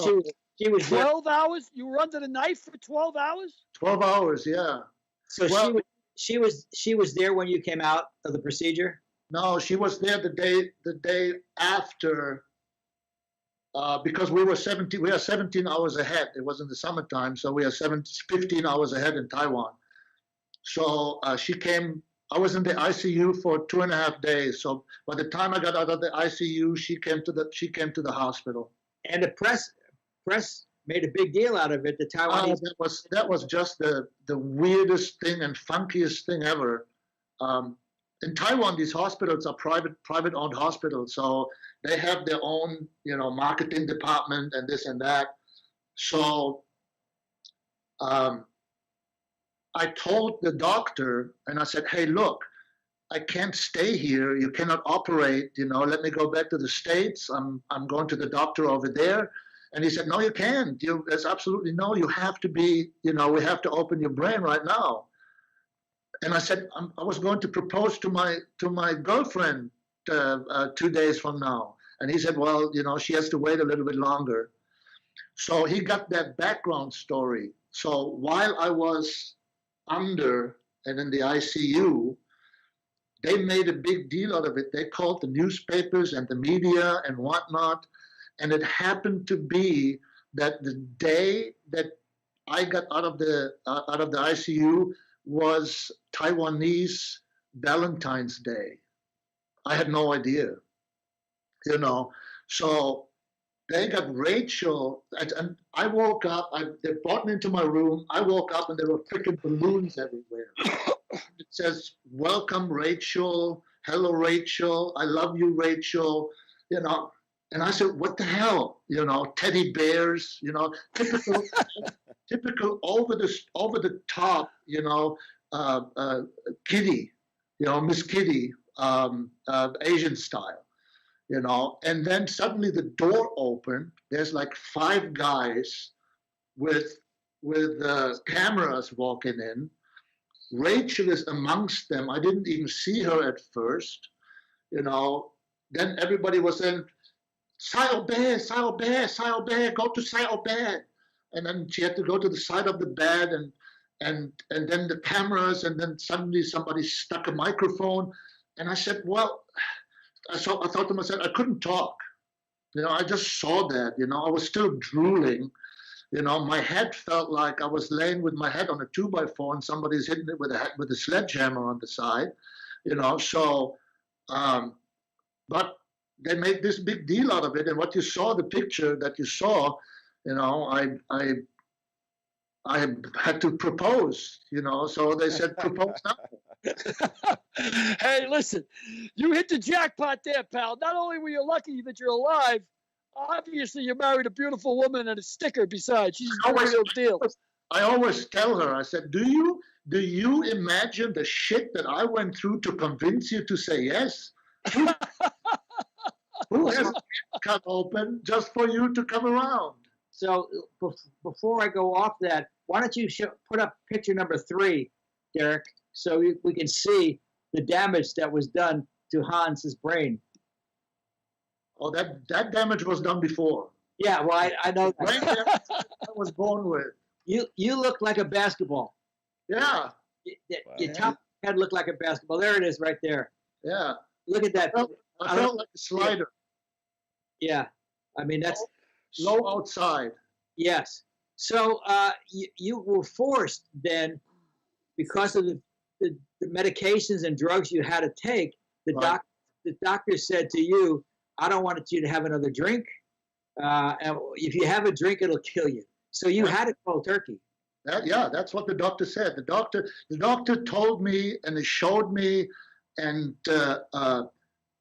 she was 12 hours? You were under the knife for 12 hours? 12 hours, yeah. So Well, she was there when you came out of the procedure? No, she was there the day after, because we are 17 hours ahead. It was in the summertime, so we are 15 hours ahead in Taiwan. So she came. I was in the ICU for 2.5 days. So by the time I got out of the ICU, she came to the hospital. And the press made a big deal out of it. The Taiwanese. That was just the weirdest thing and funkiest thing ever. In Taiwan, these hospitals are private owned hospitals, so they have their own, you know, marketing department and this and that. So I told the doctor, and I said, hey, look, I can't stay here. You cannot operate, you know, let me go back to the States. I'm going to the doctor over there. And he said, no, you can't. There's absolutely no, you have to be, you know, we have to open your brain right now. And I said, I was going to propose to my girlfriend 2 days from now. And he said, well, you know, she has to wait a little bit longer. So he got that background story. So while I was under and in the ICU, they made a big deal out of it. They called the newspapers and the media and whatnot. And it happened to be that the day that I got out of the ICU was Taiwanese Valentine's Day. I had no idea, you know. So they got Rachel, and I woke up. They brought me into my room. I woke up, and there were freaking balloons everywhere. It says, "Welcome, Rachel. Hello, Rachel. I love you, Rachel." You know. And I said, what the hell? You know, teddy bears, you know, typical over the top, you know, Kitty, you know, Miss Kitty, Asian style, you know. And then suddenly the door opened. There's like 5 guys with cameras walking in. Rachel is amongst them. I didn't even see her at first, you know. Then everybody was saying, Sailbeh, go to Sailbeh. And then she had to go to the side of the bed, and then the cameras, and then suddenly somebody stuck a microphone. And I said, well, I thought to myself, I couldn't talk. You know, I just saw that, you know, I was still drooling. You know, my head felt like I was laying with my head on a 2x4 and somebody's hitting it with a sledgehammer on the side, you know. So, but they made this big deal out of it, and what you saw, the picture that you saw, you know, I had to propose, you know, so they said propose now. Hey, listen, you hit the jackpot there, pal. Not only were you lucky that you're alive, obviously you married a beautiful woman and a sticker besides. She's a real deal. I always tell her, I said, do you imagine the shit that I went through to convince you to say yes? Who has cut open just for you to come around? So before I go off that, why don't you put up picture number 3, Derek, so we can see the damage that was done to Hans's brain. Oh, that damage was done before. Yeah, well, I know that. Brain damage I was born with. You look like a basketball. Yeah. Your top head looked like a basketball. There it is right there. Yeah. Look at that. I felt like a slider. Yeah. I mean, that's low outside. Yes. So you were forced then, because of the medications and drugs you had to take. Right. The doctor said to you, "I don't want you to have another drink. And if you have a drink, it'll kill you." So you Right. had to cold turkey. Yeah, that's what the doctor said. The doctor told me and he showed me, and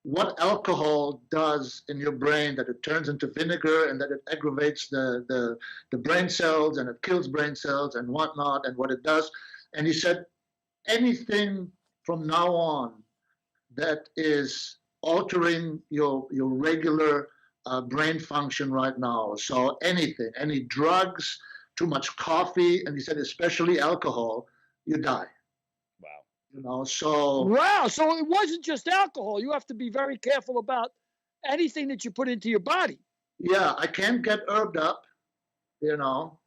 what alcohol does in your brain, that it turns into vinegar and that it aggravates the brain cells and it kills brain cells and whatnot, and what it does. And he said, anything from now on that is altering your regular brain function right now. So anything, any drugs, too much coffee, and he said especially alcohol, you die. Wow. So Wow. So it wasn't just alcohol. You have to be very careful about anything that you put into your body. yeah, I can't get herbed up. You know,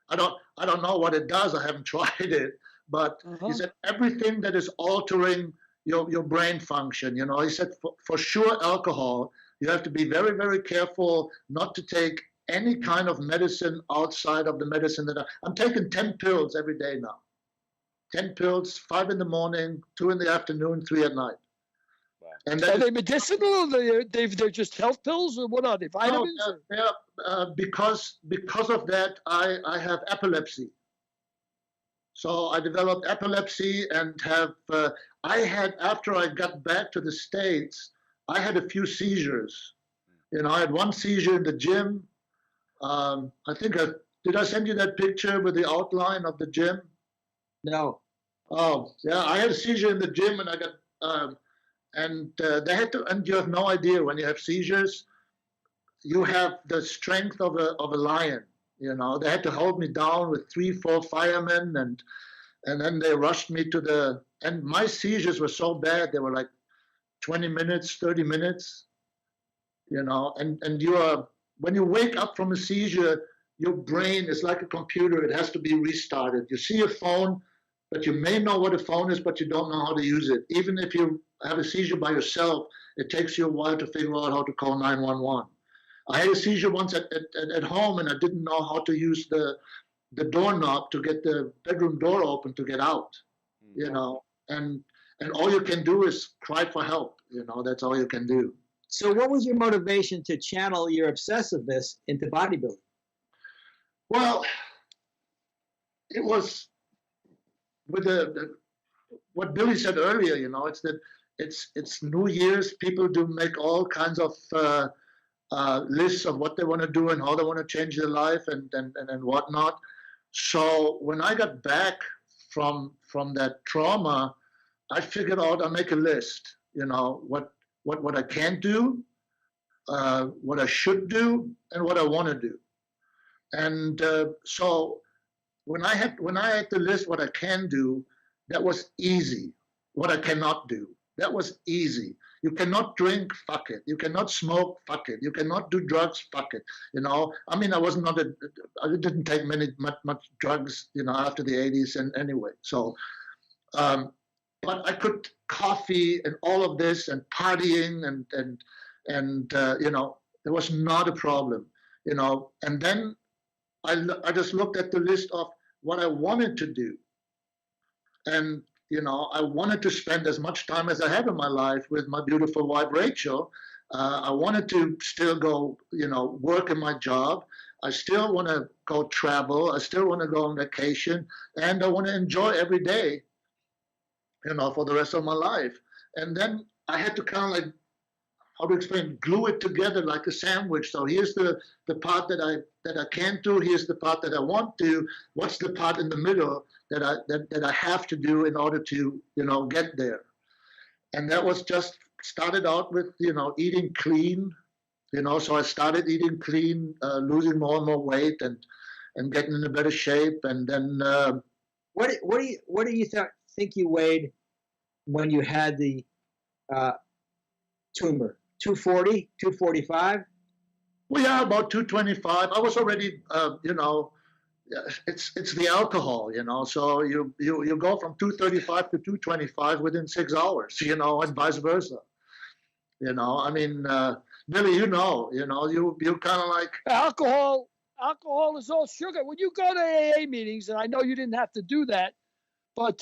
I don't know what it does. I haven't tried it, but he said everything that is altering your brain function. He said for sure alcohol. You have to be very, very careful not to take any kind of medicine outside of the medicine that I'm taking 10 pills every day now. 10 pills, 5 in the morning, 2 in the afternoon, 3 at night. Wow. And Are then they medicinal, or they're just health pills, or what are they? Vitamins? because of that, I have epilepsy. So I developed epilepsy and I had, after I got back to the States, I had a few seizures. I had one seizure in the gym. I think did I send you that picture with the outline of the gym? No. Oh, yeah, I had a seizure in the gym, and I got, they had to, and you have no idea when you have seizures, you have the strength of a lion. They had to hold me down with 3, 4 firemen, and then they rushed me and my seizures were so bad, they were like 20 minutes, 30 minutes, and when you wake up from a seizure, your brain is like a computer. It has to be restarted. You see a phone, but you may know what a phone is, but you don't know how to use it. Even if you have a seizure by yourself, it takes you a while to figure out how to call 911. I had a seizure once at home, and I didn't know how to use the doorknob to get the bedroom door open to get out, and all you can do is cry for help. That's all you can do. So what was your motivation to channel your obsessiveness into bodybuilding? Well, it was with what Billy said earlier. It's that it's New Year's. People do make all kinds of lists of what they want to do and how they want to change their life and whatnot. So when I got back from that trauma, I figured out I'll make a list. What I can do, what I should do, and what I want to do. And so when I had the list what I can do, that was easy. What I cannot do, that was easy. You cannot drink, fuck it. You cannot smoke, fuck it. You cannot do drugs, fuck it. I mean, I didn't take much drugs, after the 80s and anyway. So, but I could coffee and all of this and partying and there was not a problem, and then I just looked at the list of what I wanted to do. And, I wanted to spend as much time as I have in my life with my beautiful wife, Rachel. I wanted to still go, work in my job. I still want to go travel. I still want to go on vacation. And I want to enjoy every day, for the rest of my life. And then I had to kind of like, how to explain, glue it together like a sandwich. So here's the part that I can't do. Here's the part that I want to. What's the part in the middle that I have to do in order to get there? And that was just started out with eating clean. So I started eating clean, losing more and more weight, and getting in a better shape. And then what do you think you weighed when you had the tumor? 240, 245? Well, yeah, about 225. I was already, it's the alcohol, So you go from 235 to 225 within 6 hours, and vice versa. I mean, Billy, you kind of like Alcohol alcohol is all sugar. When you go to AA meetings, and I know you didn't have to do that, but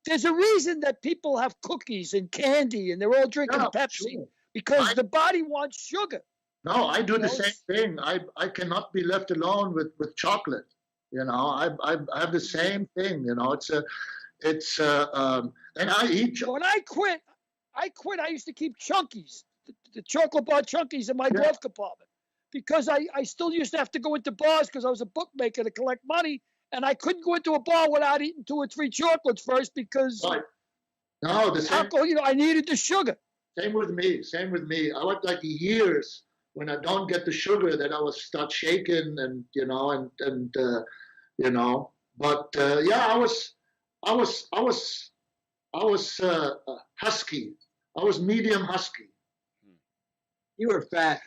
there's a reason that people have cookies and candy, and they're all drinking Pepsi because the body wants sugar. No, I do the same thing. I cannot be left alone with chocolate. You know, I have the same thing. You know, and I eat. When I quit. I used to keep Chunkies, the chocolate bar Chunkies in my glove compartment, because I still used to have to go into bars because I was a bookmaker to collect money, and I couldn't go into a bar without eating 2 or 3 chocolates first because no, the same, alcohol. You know, I needed the sugar. Same with me. I went like years when I don't get the sugar that I will start shaking and you know and you know. But yeah, I was husky. I was medium husky. You were fat.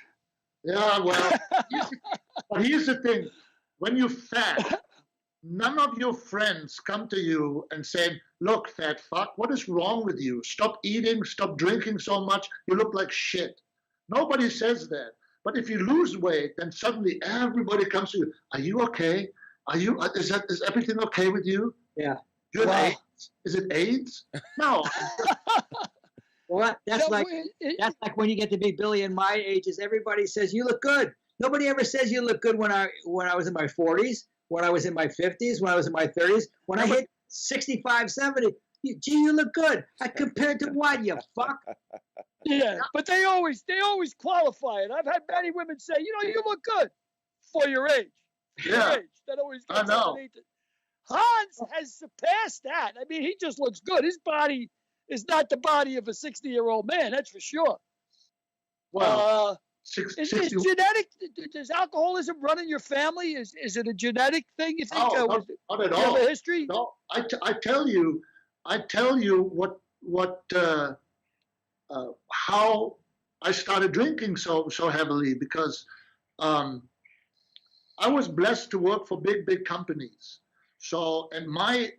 Yeah, well, but here's the thing. When you're fat, none of your friends come to you and say, look, fat fuck, what is wrong with you? Stop eating, stop drinking so much. You look like shit. Nobody says that. But if you lose weight, then suddenly everybody comes to you. Are you okay? Is everything okay with you? Yeah. AIDS? Is it AIDS? No. Well, that's like when you get to be Billy and my ages. Everybody says you look good. Nobody ever says you look good when I was in my 40s, when I was in my 50s, when I was in my 30s. When I hit 65, 70, gee, you look good. Compared to what, you fuck? Yeah, but they always qualify it. I've had many women say, you know, you look good for your age. Yeah. Your age. That always gets underneath it. Hans has surpassed that. I mean, he just looks good. His body is not the body of a 60-year-old man, that's for sure. Well, is genetic? Does alcoholism run in your family? Is it a genetic thing? You think? No, not at all. Do you have a history? No, I tell you what how I started drinking so heavily because I was blessed to work for big companies. So and my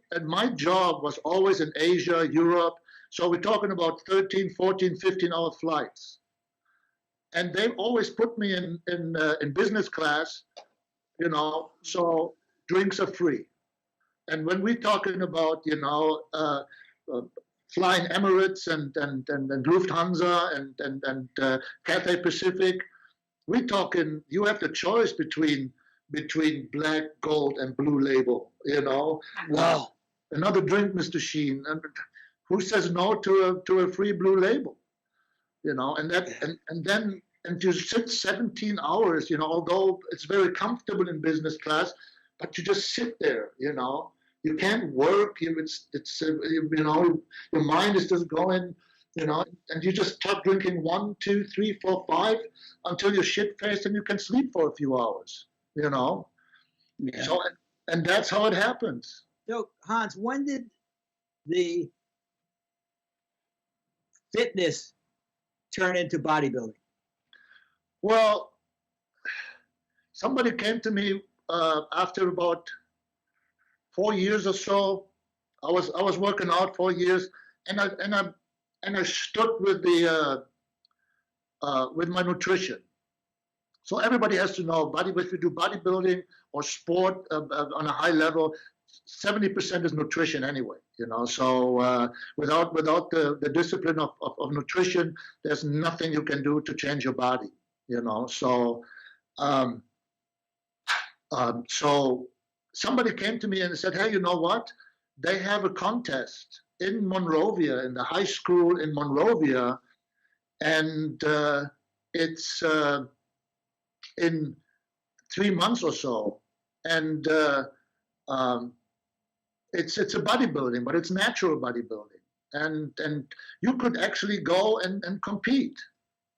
job was always in Asia, Europe. So we're talking about 13, 14, 15-hour flights. And they always put me in business class, you know, so drinks are free. And when we're talking about, you know, flying Emirates and Lufthansa and Cathay Pacific, we're talking, you have the choice between black, gold, and blue label, you know. Wow. Another drink, Mr. Sheen. And who says no to a free blue label? You know, and then you sit 17 hours, you know, although it's very comfortable in business class, but you just sit there, you know. You can't work. It's you know, your mind is just going, you know, and you just start drinking 1, 2, 3, 4, 5 until you're shit-faced and you can sleep for a few hours, you know. Yeah. So, and that's how it happens. So, Hans, when did the fitness turn into bodybuilding? Well, somebody came to me after about 4 years or so. I was working out 4 years, and I stuck with with my nutrition. So everybody has to know, if you do bodybuilding or sport on a high level, 70% is nutrition anyway, you know. So without the discipline of nutrition, there's nothing you can do to change your body, you know. So so somebody came to me and said, hey, you know what? They have a contest in Monrovia, in the high school in Monrovia, and it's in 3 months or so, and it's a bodybuilding, but it's natural bodybuilding, and you could actually go and compete,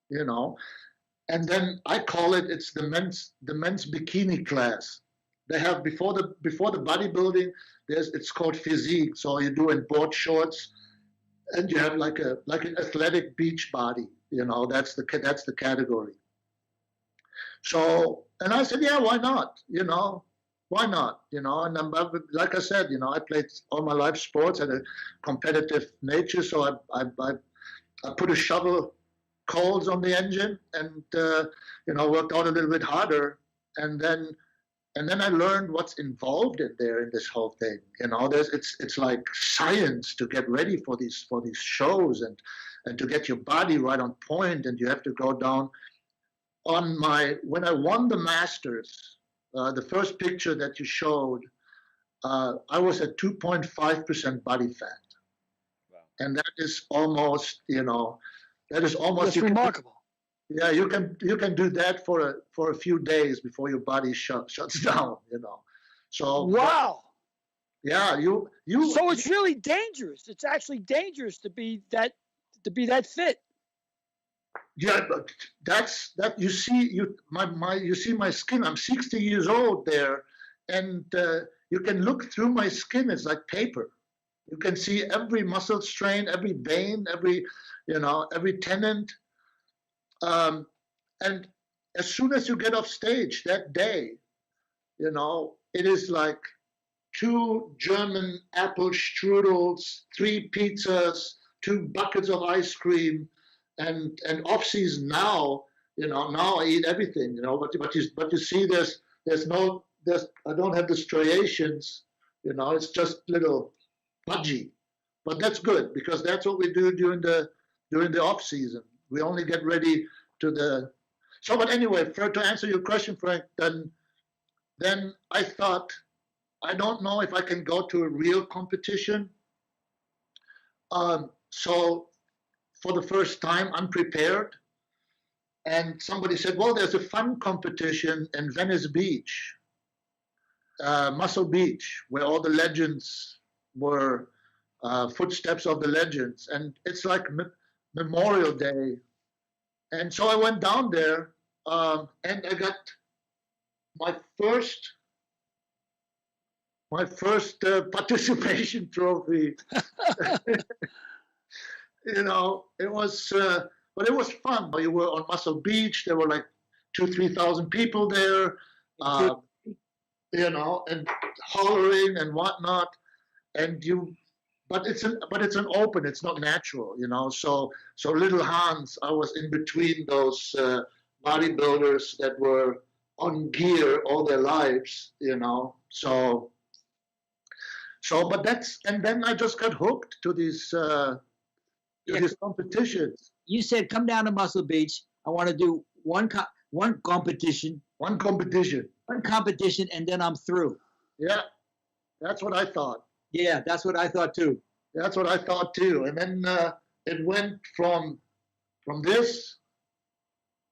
you know. And then I call it's the men's bikini class. They have before the bodybuilding, it's called physique. So you do in board shorts, and you have like an athletic beach body, you know. That's the category. So, and I said, yeah, why not? You know, why not? You know, and like I said, you know, I played all my life sports, had a competitive nature, so I put a shovel coals on the engine and, you know, worked out a little bit harder. And then and then I learned what's involved in there in this whole thing. You know, it's like science to get ready for these shows and to get your body right on point, and you have to go down. When I won the Masters, the first picture that you showed, I was at 2.5% body fat, Wow. and that is almost, That's remarkable. Yeah, you can do that for a few days before your body shuts down, So Wow. yeah, you. So it's really dangerous. It's actually dangerous to be that fit. Yeah, but that's that. You see, you see my skin. I'm 60 years old there, and you can look through my skin. It's like paper. You can see every muscle strain, every vein, every tendon. And as soon as you get off stage that day, it is like 2 German apple strudels, 3 pizzas, 2 buckets of ice cream, and off season now, now I eat everything, but you see I don't have the striations, it's just little pudgy, but that's good because that's what we do during the off season. We only get ready but anyway, to answer your question, Frank, then I thought, I don't know if I can go to a real competition. So for the first time, unprepared. And somebody said, well, there's a fun competition in Venice Beach, Muscle Beach, where all the legends were, footsteps of the legends. And it's like Memorial Day. And so I went down there, and I got my first participation trophy. It was, but it was fun. We were on Muscle Beach. There were like 2,000-3,000 people there, and hollering and whatnot. But it's an open. It's not natural, So little Hans, I was in between those bodybuilders that were on gear all their lives, but and then I just got hooked to these competitions. You said, come down to Muscle Beach. I want to do one competition. One competition. One competition, and then I'm through. Yeah, that's what I thought. Yeah, that's what I thought too. That's what I thought too. And then it went from this,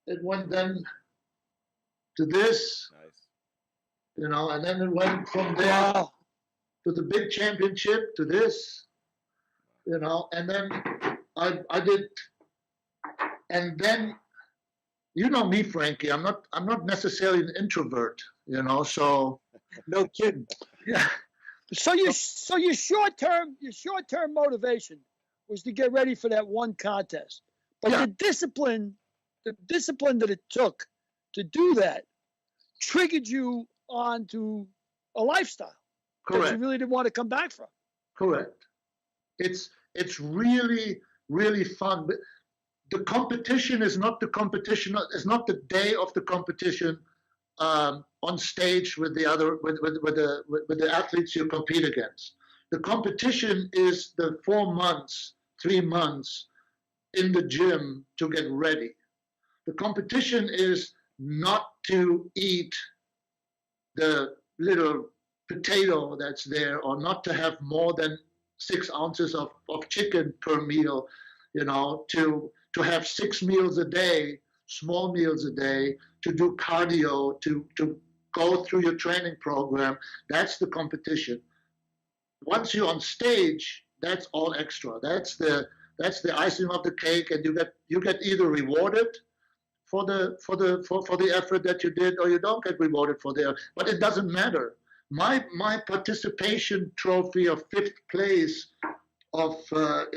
it went then to this, Nice. And then it went from there to the big championship to this, and then I did, and then me, Frankie, I'm not necessarily an introvert, so No kidding. yeah. So your short term motivation was to get ready for that one contest, but Yeah. the discipline that it took to do that triggered you onto a lifestyle that Correct. you really didn't want to come back from. Correct. It's really, really fun. But the competition is not the competition. It's not the day of the competition on stage with the athletes you compete against. The competition is the 3 months in the gym to get ready. The competition is not to eat the little potato that's there, or not to have more than 6 ounces of chicken per meal, to have 6 meals a day, small meals a day, to do cardio, to go through your training program. That's the competition. Once you're on stage, that's all extra. That's the icing of the cake, and you get either rewarded for the effort that you did, or you don't get rewarded for the. But it doesn't matter. My participation trophy of 5th place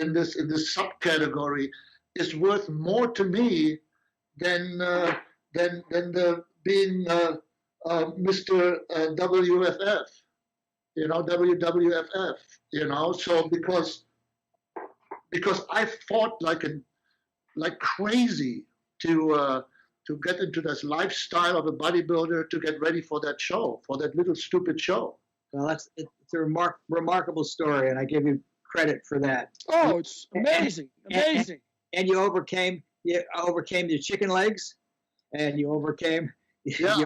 in this subcategory is worth more to me than the being Mr. WFF, WWFF, So because I fought like crazy to to get into this lifestyle of a bodybuilder to get ready for that show, for that little stupid show. Well, it's a remarkable story, and I give you credit for that. Oh, it's amazing, amazing. And you overcame your chicken legs, and you overcame. Yeah.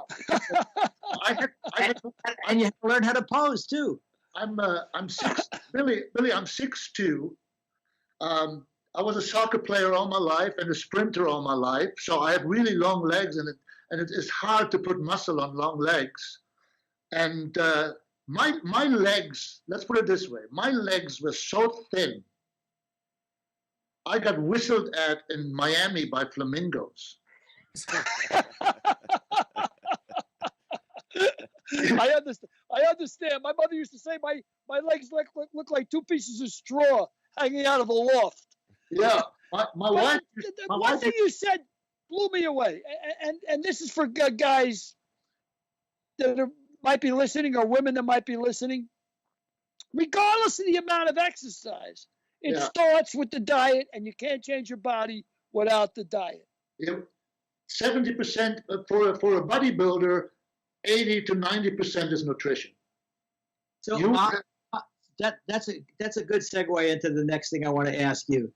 And you had to learn how to pose too. I'm 6'2". I was a soccer player all my life and a sprinter all my life, so I have really long legs, and it is hard to put muscle on long legs. And my legs, let's put it this way, my legs were so thin. I got whistled at in Miami by flamingos. I understand. My mother used to say my legs look like two pieces of straw hanging out of a loft. Yeah, my wife. One thing you said blew me away, and this is for guys that might be listening, or women that might be listening. Regardless of the amount of exercise, it starts with the diet, and you can't change your body without the diet. 70% for a bodybuilder, 80 to 90% is nutrition. So that's a good segue into the next thing I want to ask you.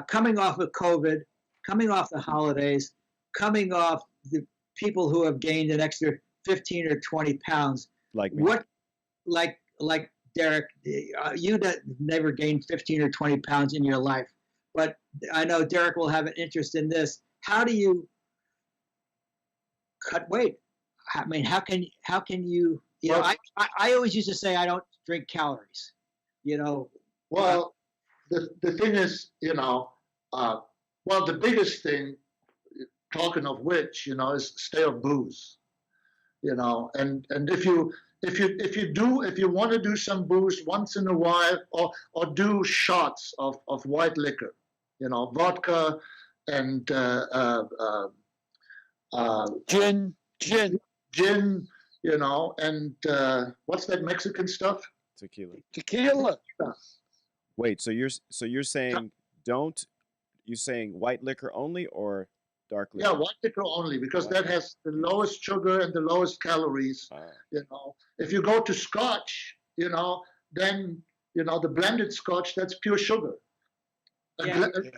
Coming off of COVID, coming off the holidays, coming off the people who have gained an extra 15 or 20 pounds. Like me. What, like Derek, you never gained 15 or 20 pounds in your life, but I know Derek will have an interest in this. How do you cut weight? I mean, how can you? You know, I always used to say I don't drink calories. You know. Well, the thing is, you know, well, the biggest thing, talking of which, you know, is stay off booze. You know, and if you want to do some booze once in a while, or do shots of white liquor, you know, vodka and gin, you know, and what's that Mexican stuff? Tequila. Wait, so you're saying you're saying white liquor only or dark liquor? Yeah, white liquor only, because that has the lowest sugar and the lowest calories. You know, if you go to Scotch, you know, then you know the blended Scotch, that's pure sugar.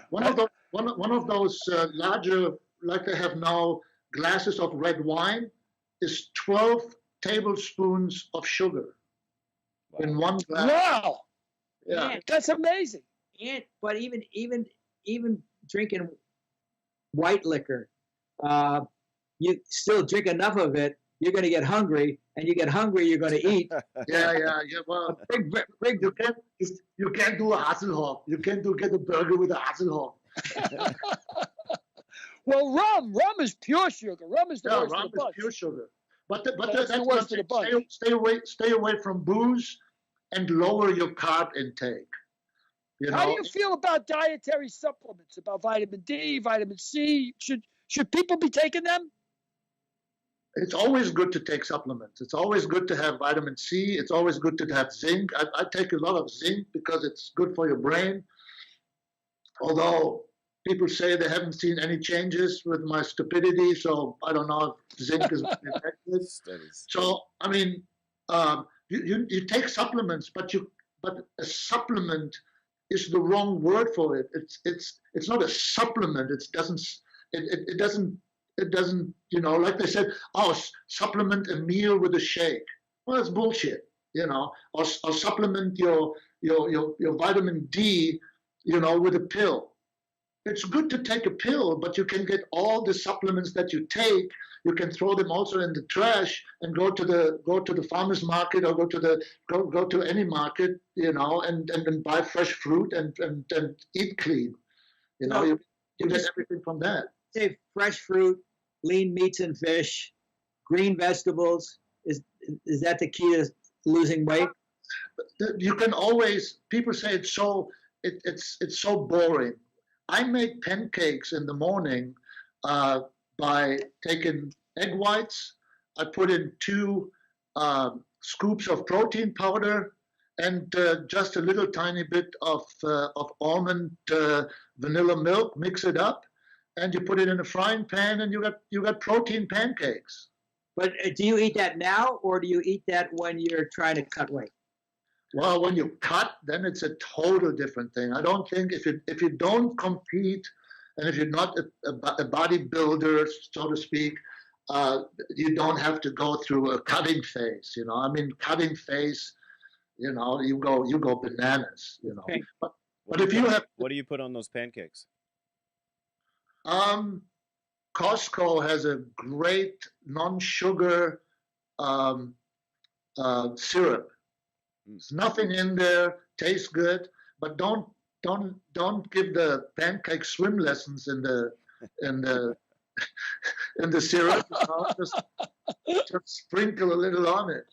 One of those larger, like they have now, glasses of red wine is 12 tablespoons of sugar in one glass. Wow. Yeah, that's amazing. But even drinking white liquor, you still drink enough of it, you're going to get hungry, and you get hungry, you're going to eat. Yeah. Well, you can't do a Hasselhoff. You can't get a burger with a Hasselhoff. Well, rum is pure sugar. Rum is the worst of the bunch. Is pure sugar. But that's the worst of the bunch. Stay away from booze and lower your carb intake. You know? How do you feel about dietary supplements, about vitamin D, vitamin C? Should people be taking them? It's always good to take supplements. It's always good to have vitamin C. It's always good to have zinc. I take a lot of zinc because it's good for your brain. Although people say they haven't seen any changes with my stupidity, so I don't know if zinc is effective. So, I mean, you take supplements, but a supplement is the wrong word for it. It's not a supplement. It doesn't, you know, like they said, supplement a meal with a shake. Well, that's bullshit, you know. Or supplement your vitamin D, you know, with a pill. It's good to take a pill, but you can get all the supplements that you take. You can throw them also in the trash and go to the farmer's market, or go to any market, you know, and buy fresh fruit and eat clean. You know, you get everything from that. Say fresh fruit, lean meats and fish, green vegetables. Is that the key to losing weight? You can always. People say it's so boring. I make pancakes in the morning by taking egg whites. I put in 2 scoops of protein powder and just a little tiny bit of almond vanilla milk. Mix it up, and you put it in a frying pan, and you got protein pancakes. But do you eat that now, or do you eat that when you're trying to cut weight? Well, when you cut, then it's a total different thing. I don't think if you don't compete, and if you're not a bodybuilder, so to speak, you don't have to go through a cutting phase. You know, I mean, cutting phase, you know, you go bananas. You know, Okay. but if you have, what do you put on those pancakes? Costco has a great non-sugar syrup. There's nothing in there. Tastes good, but don't give the pancake swim lessons in the in the syrup. You know? Just sprinkle a little on it.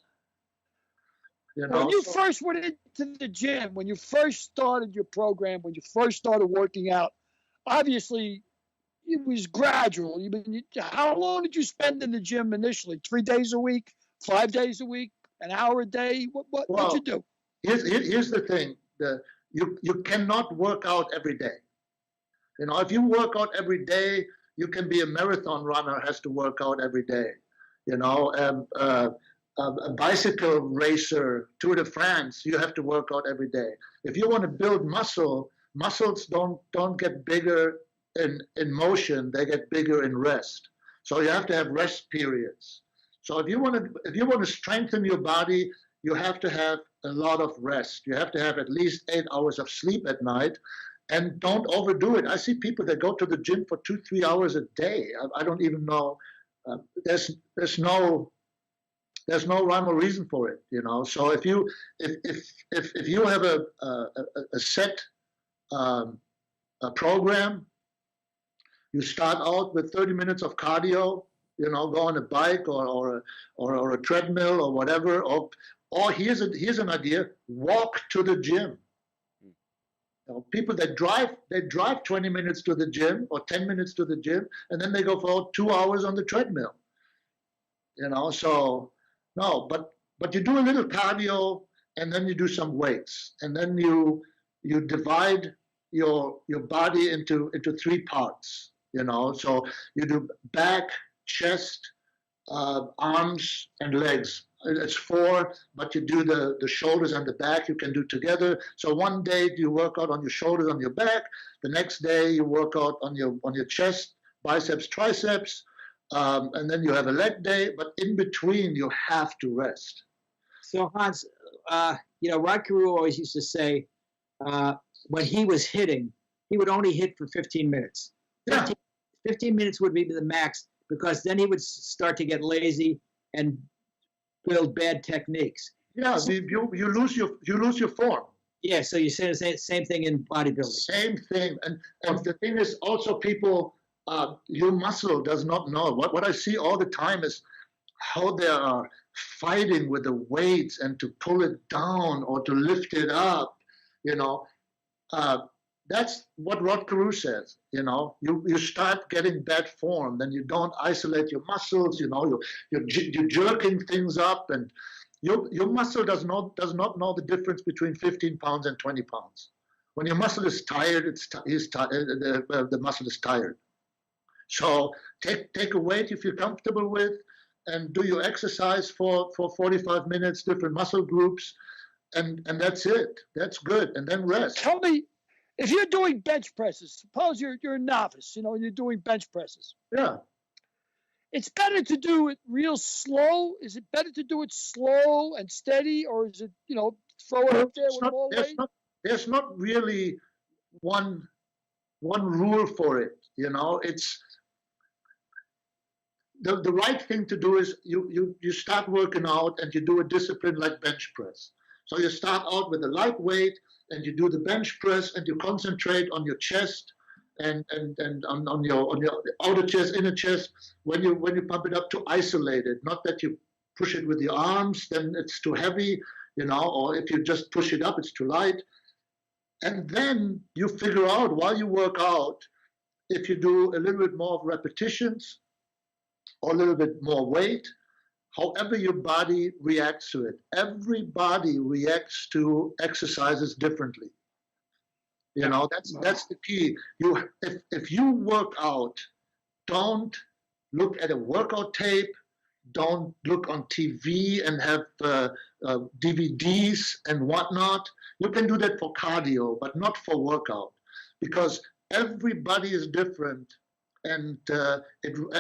You know, When you first went into the gym, when you first started your program, when you first started working out, obviously it was gradual. How long did you spend in the gym initially? 3 days a week, 5 days a week, an hour a day? What'd you do? Here's the thing: you cannot work out every day. You know, if you work out every day, you can be a marathon runner. Has to work out every day. You know, a bicycle racer, Tour de France, you have to work out every day. If you want to build muscles don't get bigger in motion; they get bigger in rest. So you have to have rest periods. So if you want to strengthen your body, you have to have a lot of rest. You have to have at least 8 hours of sleep at night, and don't overdo it. I see people that go to the gym for 2-3 hours a day. I don't even know. There's no rhyme or reason for it, you know. So if you have a set a program, you start out with 30 minutes of cardio. You know, go on a bike or a treadmill or whatever. Or here's an idea: walk to the gym. You know, people that drive 20 minutes to the gym or 10 minutes to the gym, and then they go for 2 hours on the treadmill. You know, so no, but you do a little cardio, and then you do some weights, and then you divide your body into 3 parts. You know, so you do back, chest, arms, and legs. It's 4, but you do the shoulders and the back. You can do together. So one day you work out on your shoulders, on your back. The next day you work out on your chest, biceps, triceps, and then you have a leg day. But in between, you have to rest. So Hans, you know, Rod Carew always used to say when he was hitting, he would only hit for 15 minutes. 15 minutes would be the max, because then he would start to get lazy and build bad techniques. Yeah, you lose your form. Yeah, so you say the same thing in bodybuilding. Same thing, and the thing is also people, your muscle does not know. What I see all the time is how they are fighting with the weights and to pull it down or to lift it up. You know, that's what Rod Carew says. You know, you start getting bad form, then you don't isolate your muscles. You know, you're jerking things up, and your muscle does not know the difference between 15 pounds and 20 pounds. When your muscle is tired, the muscle is tired. So take a weight if you're comfortable with, and do your exercise for 45 minutes, different muscle groups, and that's it. That's good, and then rest. Tell me, if you're doing bench presses, suppose you're a novice, you know, and you're doing bench presses. Yeah. It's better to do it real slow. Is it better to do it slow and steady, or is it, you know, throw it up there with more weight? There's not really one rule for it. You know, it's the right thing to do is you start working out and you do a discipline like bench press. So you start out with a light weight and you do the bench press and you concentrate on your chest and on your outer chest, inner chest. When you pump it up, to isolate it, not that you push it with your arms, then it's too heavy, you know, or if you just push it up, it's too light. And then you figure out while you work out, if you do a little bit more of repetitions or a little bit more weight, however your body reacts to it. Every body reacts to exercises differently. You know, that's the key. If you work out, don't look at a workout tape. Don't look on TV and have DVDs and whatnot. You can do that for cardio, but not for workout, because everybody is different, and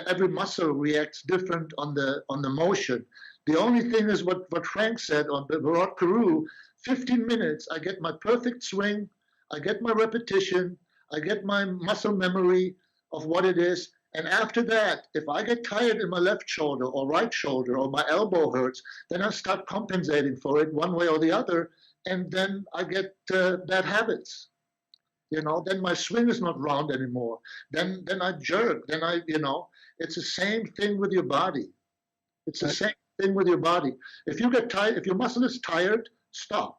every muscle reacts different on the motion. The only thing is what Frank said on the Rod Carew. 15 minutes, I get my perfect swing, I get my repetition, I get my muscle memory of what it is. And after that, if I get tired in my left shoulder or right shoulder or my elbow hurts, then I start compensating for it one way or the other. And then I get bad habits. You know, then my swing is not round anymore. Then I jerk. Then it's the same thing with your body. It's the same thing with your body. If you get tired, if your muscle is tired, stop.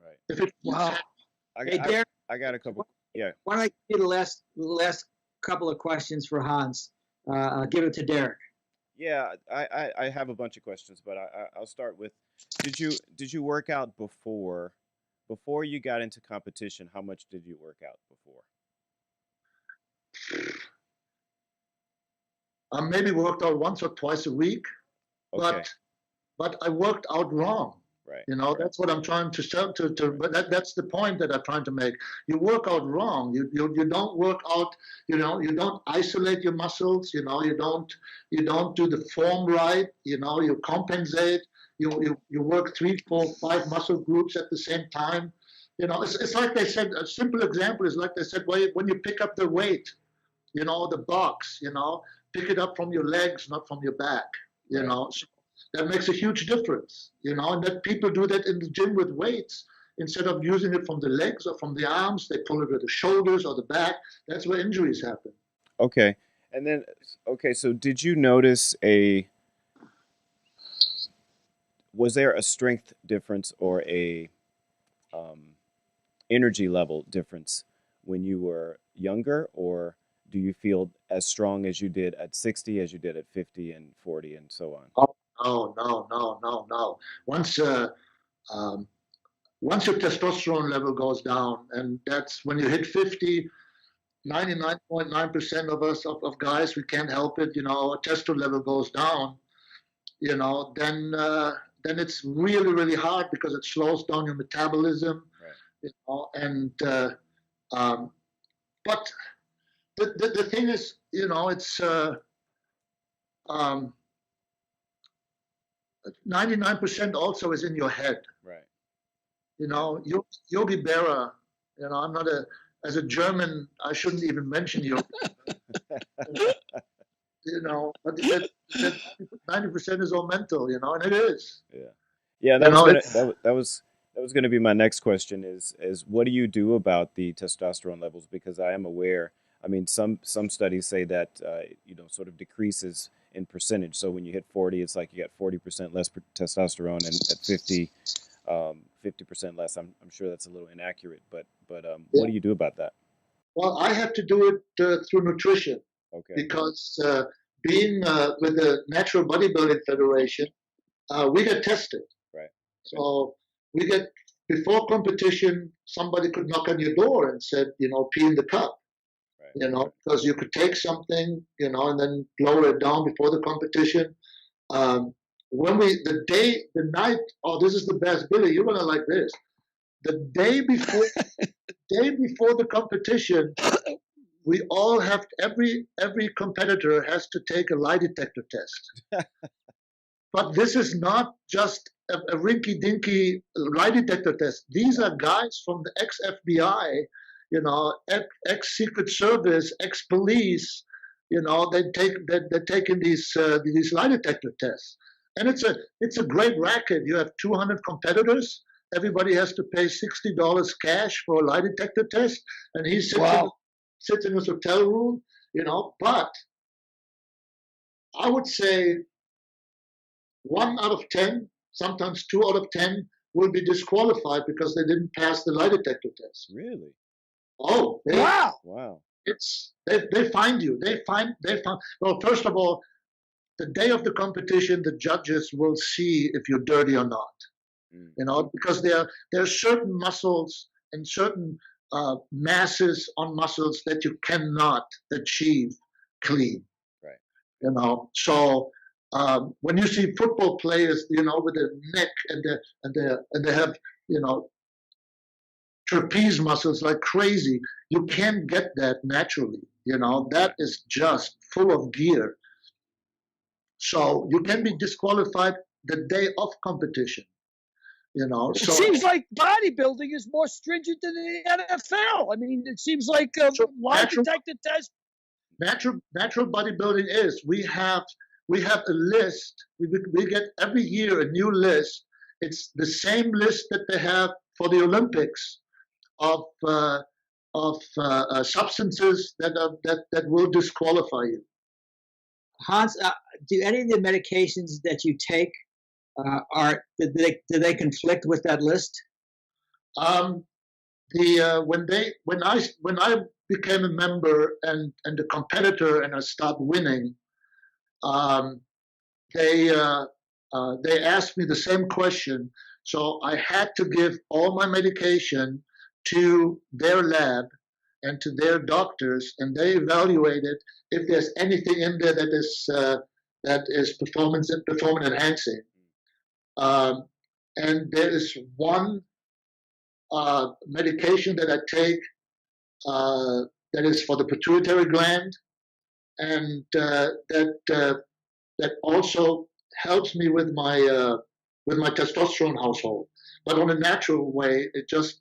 Right. If it Wow. Hey, Derek, I got a couple. Yeah. why don't I give you the last couple of questions for Hans? I'll give it to Derek. Yeah, I have a bunch of questions, but I'll start with, did you work out before you got into competition? How much did you work out before? I maybe worked out once or twice a week, Okay. but I worked out wrong. Right. You know, that's what I'm trying to show but that's the point that I'm trying to make. You work out wrong. You don't work out, you don't isolate your muscles, you don't do the form right, you compensate, you work 3, 4, 5 muscle groups at the same time. It's like they said, a simple example is like they said, when you pick up the weight, the box, pick it up from your legs, not from your back, So that makes a huge difference, and that people do that in the gym with weights. Instead of using it from the legs or from the arms, they pull it with the shoulders or the back. That's where injuries happen. Okay. And then, so did you notice was there a strength difference or a energy level difference when you were younger, or do you feel as strong as you did at 60 as you did at 50 and 40 and so on? Oh, no. Once your testosterone level goes down, and that's when you hit 50, 99.9% of us, of guys, we can't help it, our testosterone level goes down, then it's really, really hard because it slows down your metabolism, right. But the thing is, it's 99% also is in your head. Right. Yogi Berra, I'm not as a German, I shouldn't even mention you. But that 90% is all mental, and it is. Yeah. Yeah, that was going to be my next question is what do you do about the testosterone levels? Because I am aware, I mean, some studies say that, sort of decreases in percentage. So when you hit 40, it's like you got 40% less testosterone, and at 50, 50% less. I'm sure that's a little inaccurate, but what do you do about that? Well, I have to do it through nutrition. Okay. Because being with the Natural Bodybuilding Federation, we get tested. Right. So we get, before competition, somebody could knock on your door and said, pee in the cup. Right. Because you could take something, and then lower it down before the competition. The night, this is the best, Billy, you're gonna like this. The day before, the competition, we all have, every competitor has to take a lie detector test. But this is not just a rinky-dinky lie detector test. These are guys from the ex-FBI, ex-Secret Service, ex-police. They're taking these lie detector tests, and it's a great racket. You have 200 competitors. Everybody has to pay $60 cash for a lie detector test, and he sits in his hotel room. But I would say 1 out of 10, sometimes 2 out of 10, will be disqualified because they didn't pass the lie detector test. Really? Oh, wow! They find you. They find. Well, first of all, the day of the competition, the judges will see if you're dirty or not. Because there are certain muscles and certain masses on muscles that you cannot achieve clean. Right. You know, so when you see football players, you know, with their neck and they have, you know, trapeze muscles like crazy, you can't get that naturally. You know, that is just full of gear. So you can be disqualified the day of competition. You know, It so seems like bodybuilding is more stringent than the NFL. I mean, it seems like lie detector test. Natural bodybuilding is we have a list. We get every year a new list. It's the same list that they have for the Olympics of substances that will disqualify you. Hans, do any of the medications that you take do they conflict with that list? When I became a member and a competitor and I started winning, they asked me the same question. So I had to give all my medication to their lab and to their doctors, and they evaluated if there's anything in there that is performance enhancing. And there is one medication that I take that is for the pituitary gland, and that also helps me with my testosterone household, but on a natural way. It just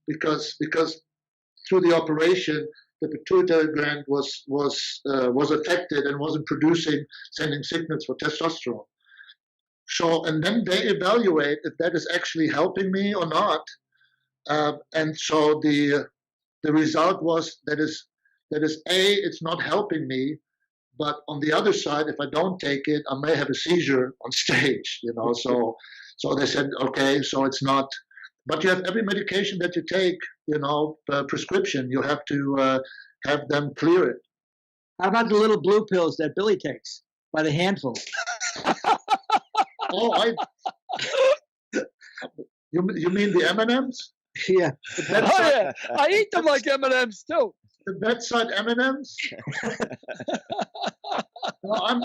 because through the operation the pituitary gland was affected and wasn't sending signals for testosterone. So, and then they evaluate if that is actually helping me or not. And so the result was that is it's not helping me, but on the other side, if I don't take it, I may have a seizure on stage, you know. So they said, okay, so it's not. But you have every medication that you take, you know, prescription. You have to have them clear it. How about the little blue pills that Billy takes by the handful? Oh, you mean the M&Ms? Yeah. Oh yeah, I eat them like M&Ms too. The bedside M&Ms? No, I'm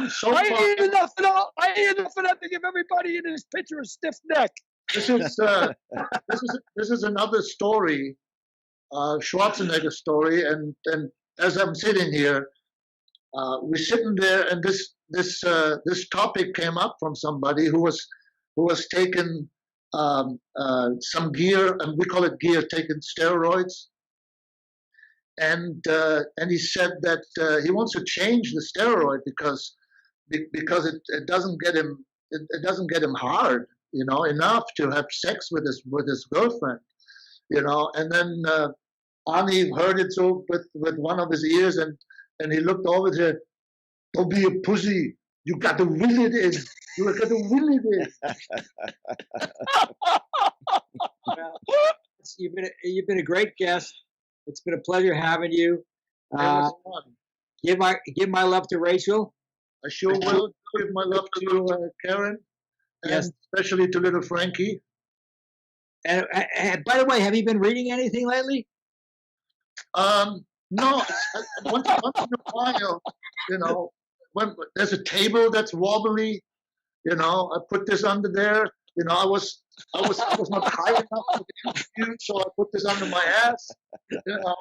so I eat enough of that. I eat enough of that to give everybody in this picture a stiff neck. This is another story, Schwarzenegger story, and as I'm sitting here, we're sitting there, and this topic came up from somebody who was taking some gear, and we call it gear, taking steroids, and he said that he wants to change the steroid because it doesn't get him hard, you know, enough to have sex with his girlfriend, you know. And then Arnie heard it so with one of his ears, and he looked over to, don't be a pussy. You got to will it in. You got to will it in. Well, you've been a great guest. It's been a pleasure having you. Give my love to Rachel. I sure will. Give my love to Karen, and Yes. especially to little Frankie. And by the way, have you been reading anything lately? No, once in a while, you know, when there's a table that's wobbly, you know, I put this under there. You know, I was not high enough for the interview, so I put this under my ass. You know,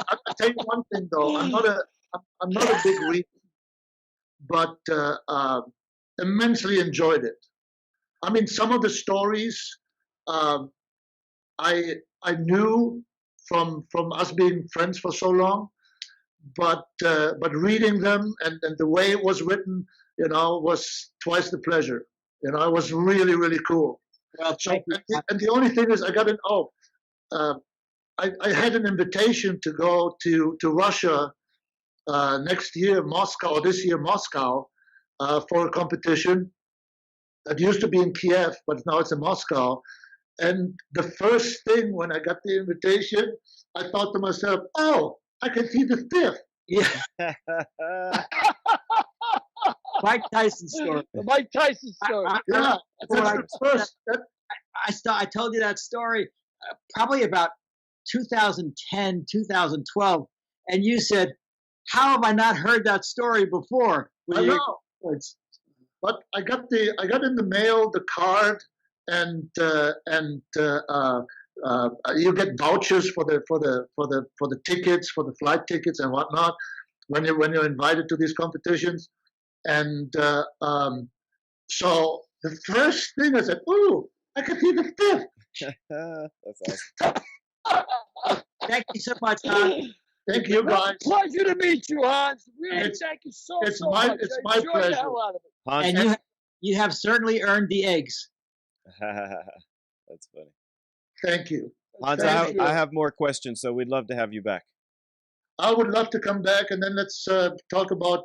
I'll tell you one thing though, I'm not a big reader, but immensely enjoyed it. I mean, some of the stories I knew from us being friends for so long, but reading them and the way it was written, you know, was twice the pleasure. You know, it was really, really cool. Well, So, and the only thing is, I got I had an invitation to go to Russia next year, Moscow, or this year, Moscow, for a competition. That used to be in Kiev, but now it's in Moscow. And the first thing when I got the invitation, I thought to myself, oh, I can see the stiff. yeah, Mike Tyson story. The Mike Tyson story. Yeah, Well, that's the first. I told you that story probably about 2010, 2012, and you said, "How have I not heard that story before?" I know. But I got in the mail the card, and you get vouchers for the tickets, for the flight tickets and whatnot when you're invited to these competitions. And so the first thing I said, "Ooh, I can see the fifth." That's awesome. Thank you so much, Hans. Thank you, guys. Pleasure to meet you, Hans. Really, It's- thank you so it's much. it's I my enjoyed pleasure. the hell out of it. Hans, And you have certainly earned the eggs. that's funny. Thank you. Hans, Thank you. I have more questions, so we'd love to have you back. I would love to come back, and then let's talk about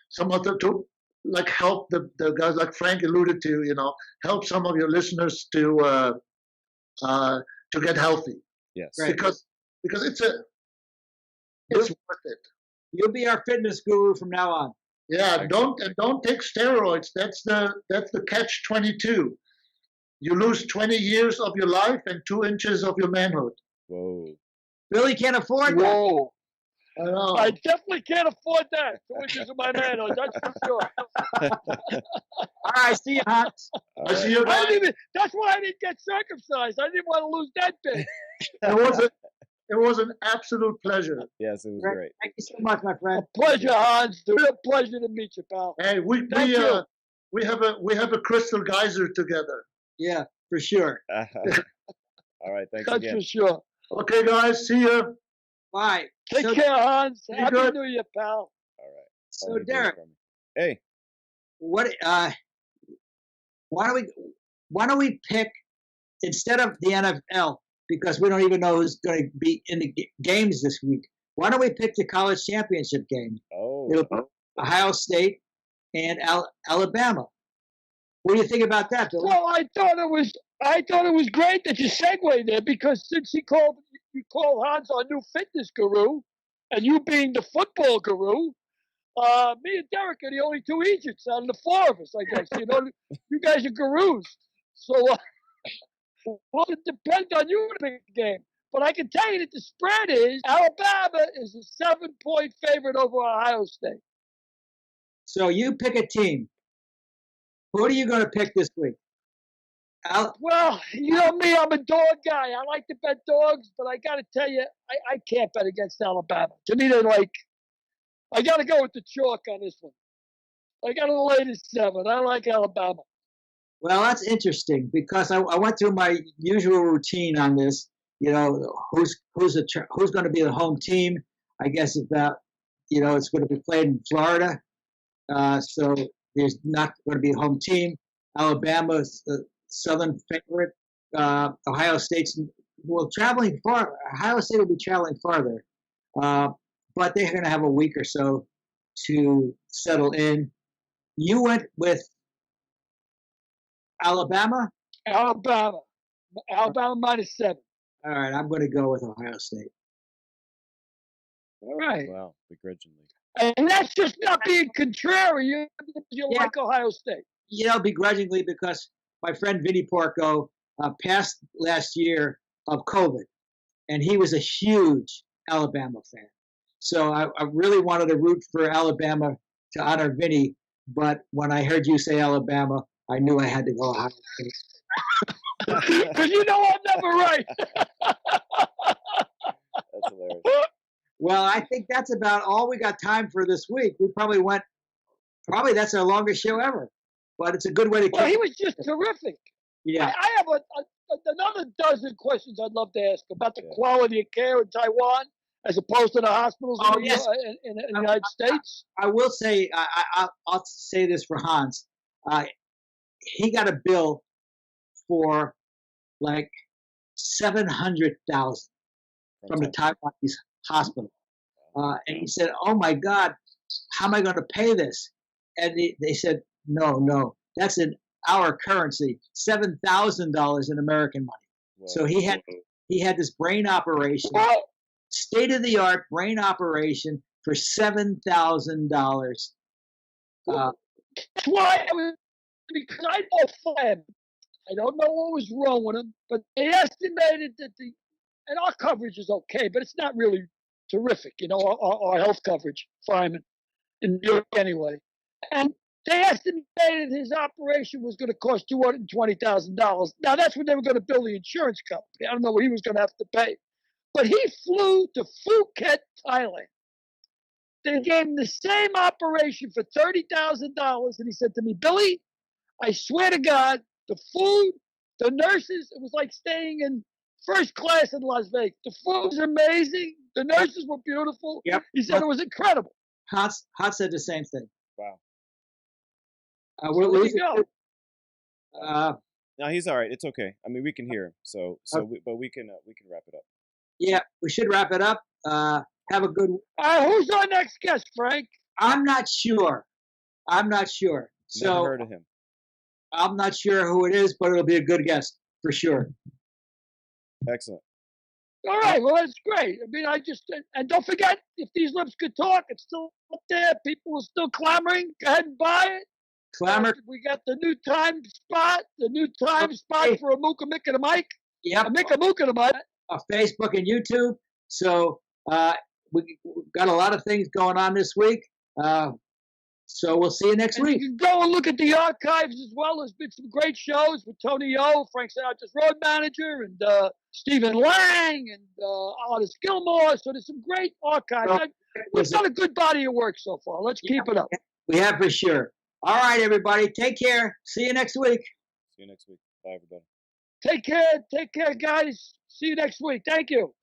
some other to like help the guys like Frank alluded to. Help some of your listeners to get healthy. Yes. Right. Because it's worth it. You'll be our fitness guru from now on. Yeah, don't take steroids. That's the catch-22. You lose 20 years of your life and 2 inches of your manhood. Whoa. Billy can't afford that. Whoa. I know. I definitely can't afford that. 2 inches of my manhood, that's for sure. All right, see you, Hans. All I right. see you guys. That's why I didn't get circumcised. I didn't want to lose that bit. It was an absolute pleasure. Yes, it was Right. great. Thank you so much, my friend. Pleasure, Hans. A real pleasure to meet you, pal. Hey, Thank you. we have a crystal geyser together. Yeah, for sure. All right. Thanks That's again. for sure. Okay, guys, see ya. Bye. Take So- care, Hans. Be Happy good. New Year, pal. All right. So, Hope you hear Derek, from me. Hey. what? Why don't we pick instead of the NFL, because we don't even know who's going to be in the games this week? Why don't we pick the college championship game? Oh. It'll be Ohio State and Alabama. What do you think about that, Billy? Well, I thought it was great that you segued there, because since you called Hans our new fitness guru, and you being the football guru, me and Derek are the only 2 Egypts out of the 4 of us, I guess. You guys are gurus. So well, it depends on you to pick the game. But I can tell you that the spread is Alabama is a 7-point favorite over Ohio State. So you pick a team. Who are you going to pick this week? Well, you know me, I'm a dog guy. I like to bet dogs, but I got to tell you, I can't bet against Alabama. To me, I got to go with the chalk on this one. I got to lay the 7. I like Alabama. Well, that's interesting because I went through my usual routine on this. Who's going to be the home team? I guess it's going to be played in Florida, so there's not going to be a home team. Alabama's the Southern favorite. Ohio State's traveling far. Ohio State will be traveling farther, but they're going to have a week or so to settle in. You went with Alabama? Alabama -7. All right, I'm going to go with Ohio State. All right. Wow. Begrudgingly. And that's just not being contrary. You Yeah. like Ohio State. Begrudgingly, because my friend Vinny Porco passed last year of COVID, and he was a huge Alabama fan. So I really wanted to root for Alabama to honor Vinny, but when I heard you say Alabama, I knew I had to go Ohio State. Because I'm never right. That's hilarious. Well, I think that's about all we got time for this week. We probably that's our longest show ever, but it's a good way to Well, keep. he was just terrific. Yeah. I have another dozen questions I'd love to ask about the Yeah. quality of care in Taiwan as opposed to the hospitals Oh, in, yes. in the United States. I will say, I'll say this for Hans. He got a bill for like $700,000 from the Taiwanese hospital, and he said, "Oh my God, how am I going to pay this?" And they said, "No, that's in our currency, $7,000 in American money." Whoa. So he had this brain operation, Well, state of the art brain operation for $7,000. that's why because I know firsthand I don't know what was wrong with him, but they estimated that and our coverage is okay, but it's not really terrific, our health coverage, firemen in New York anyway. And they estimated his operation was going to cost $220,000. Now, that's when they were going to bill the insurance company. I don't know what he was going to have to pay. But he flew to Phuket, Thailand. They gave him the same operation for $30,000. And he said to me, Billy, I swear to God, the food, the nurses, it was like staying in first class in Las Vegas. The food was amazing. The nurses were beautiful. Yep. He said it was incredible. Hot said the same thing. Wow. We're So there you losing. go. No, he's all right. It's okay. I mean, we can hear him. But we can wrap it up. Yeah, we should wrap it up. Have a good. Who's our next guest, Frank? I'm not sure. So Never heard of him. I'm not sure who it is, but it'll be a good guest for sure. Excellent. All right, well, that's great. I mean, and don't forget, if these lips could talk, it's still up there. People are still clamoring. Go ahead and buy it. Clamor. We got the new time spot for a Mooka Mick and a Mike. Yep. A Mick a Mooka and a Mike. Facebook and YouTube. So we got a lot of things going on this week. So we'll see you next And week. you can go and look at the archives as well. There's been some great shows with Tony O, Frank Sinatra's road manager, and Stephen Lang, and Alice Gilmore. So there's some great archives. We've done a good body of work so far. Let's keep it up. We have for sure. All right, everybody. Take care. See you next week. See you next week. Bye, everybody. Take care. Take care, guys. See you next week. Thank you.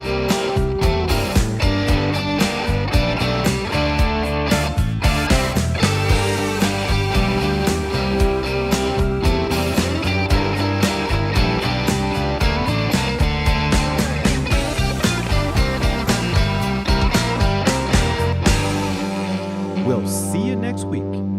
We'll see you next week.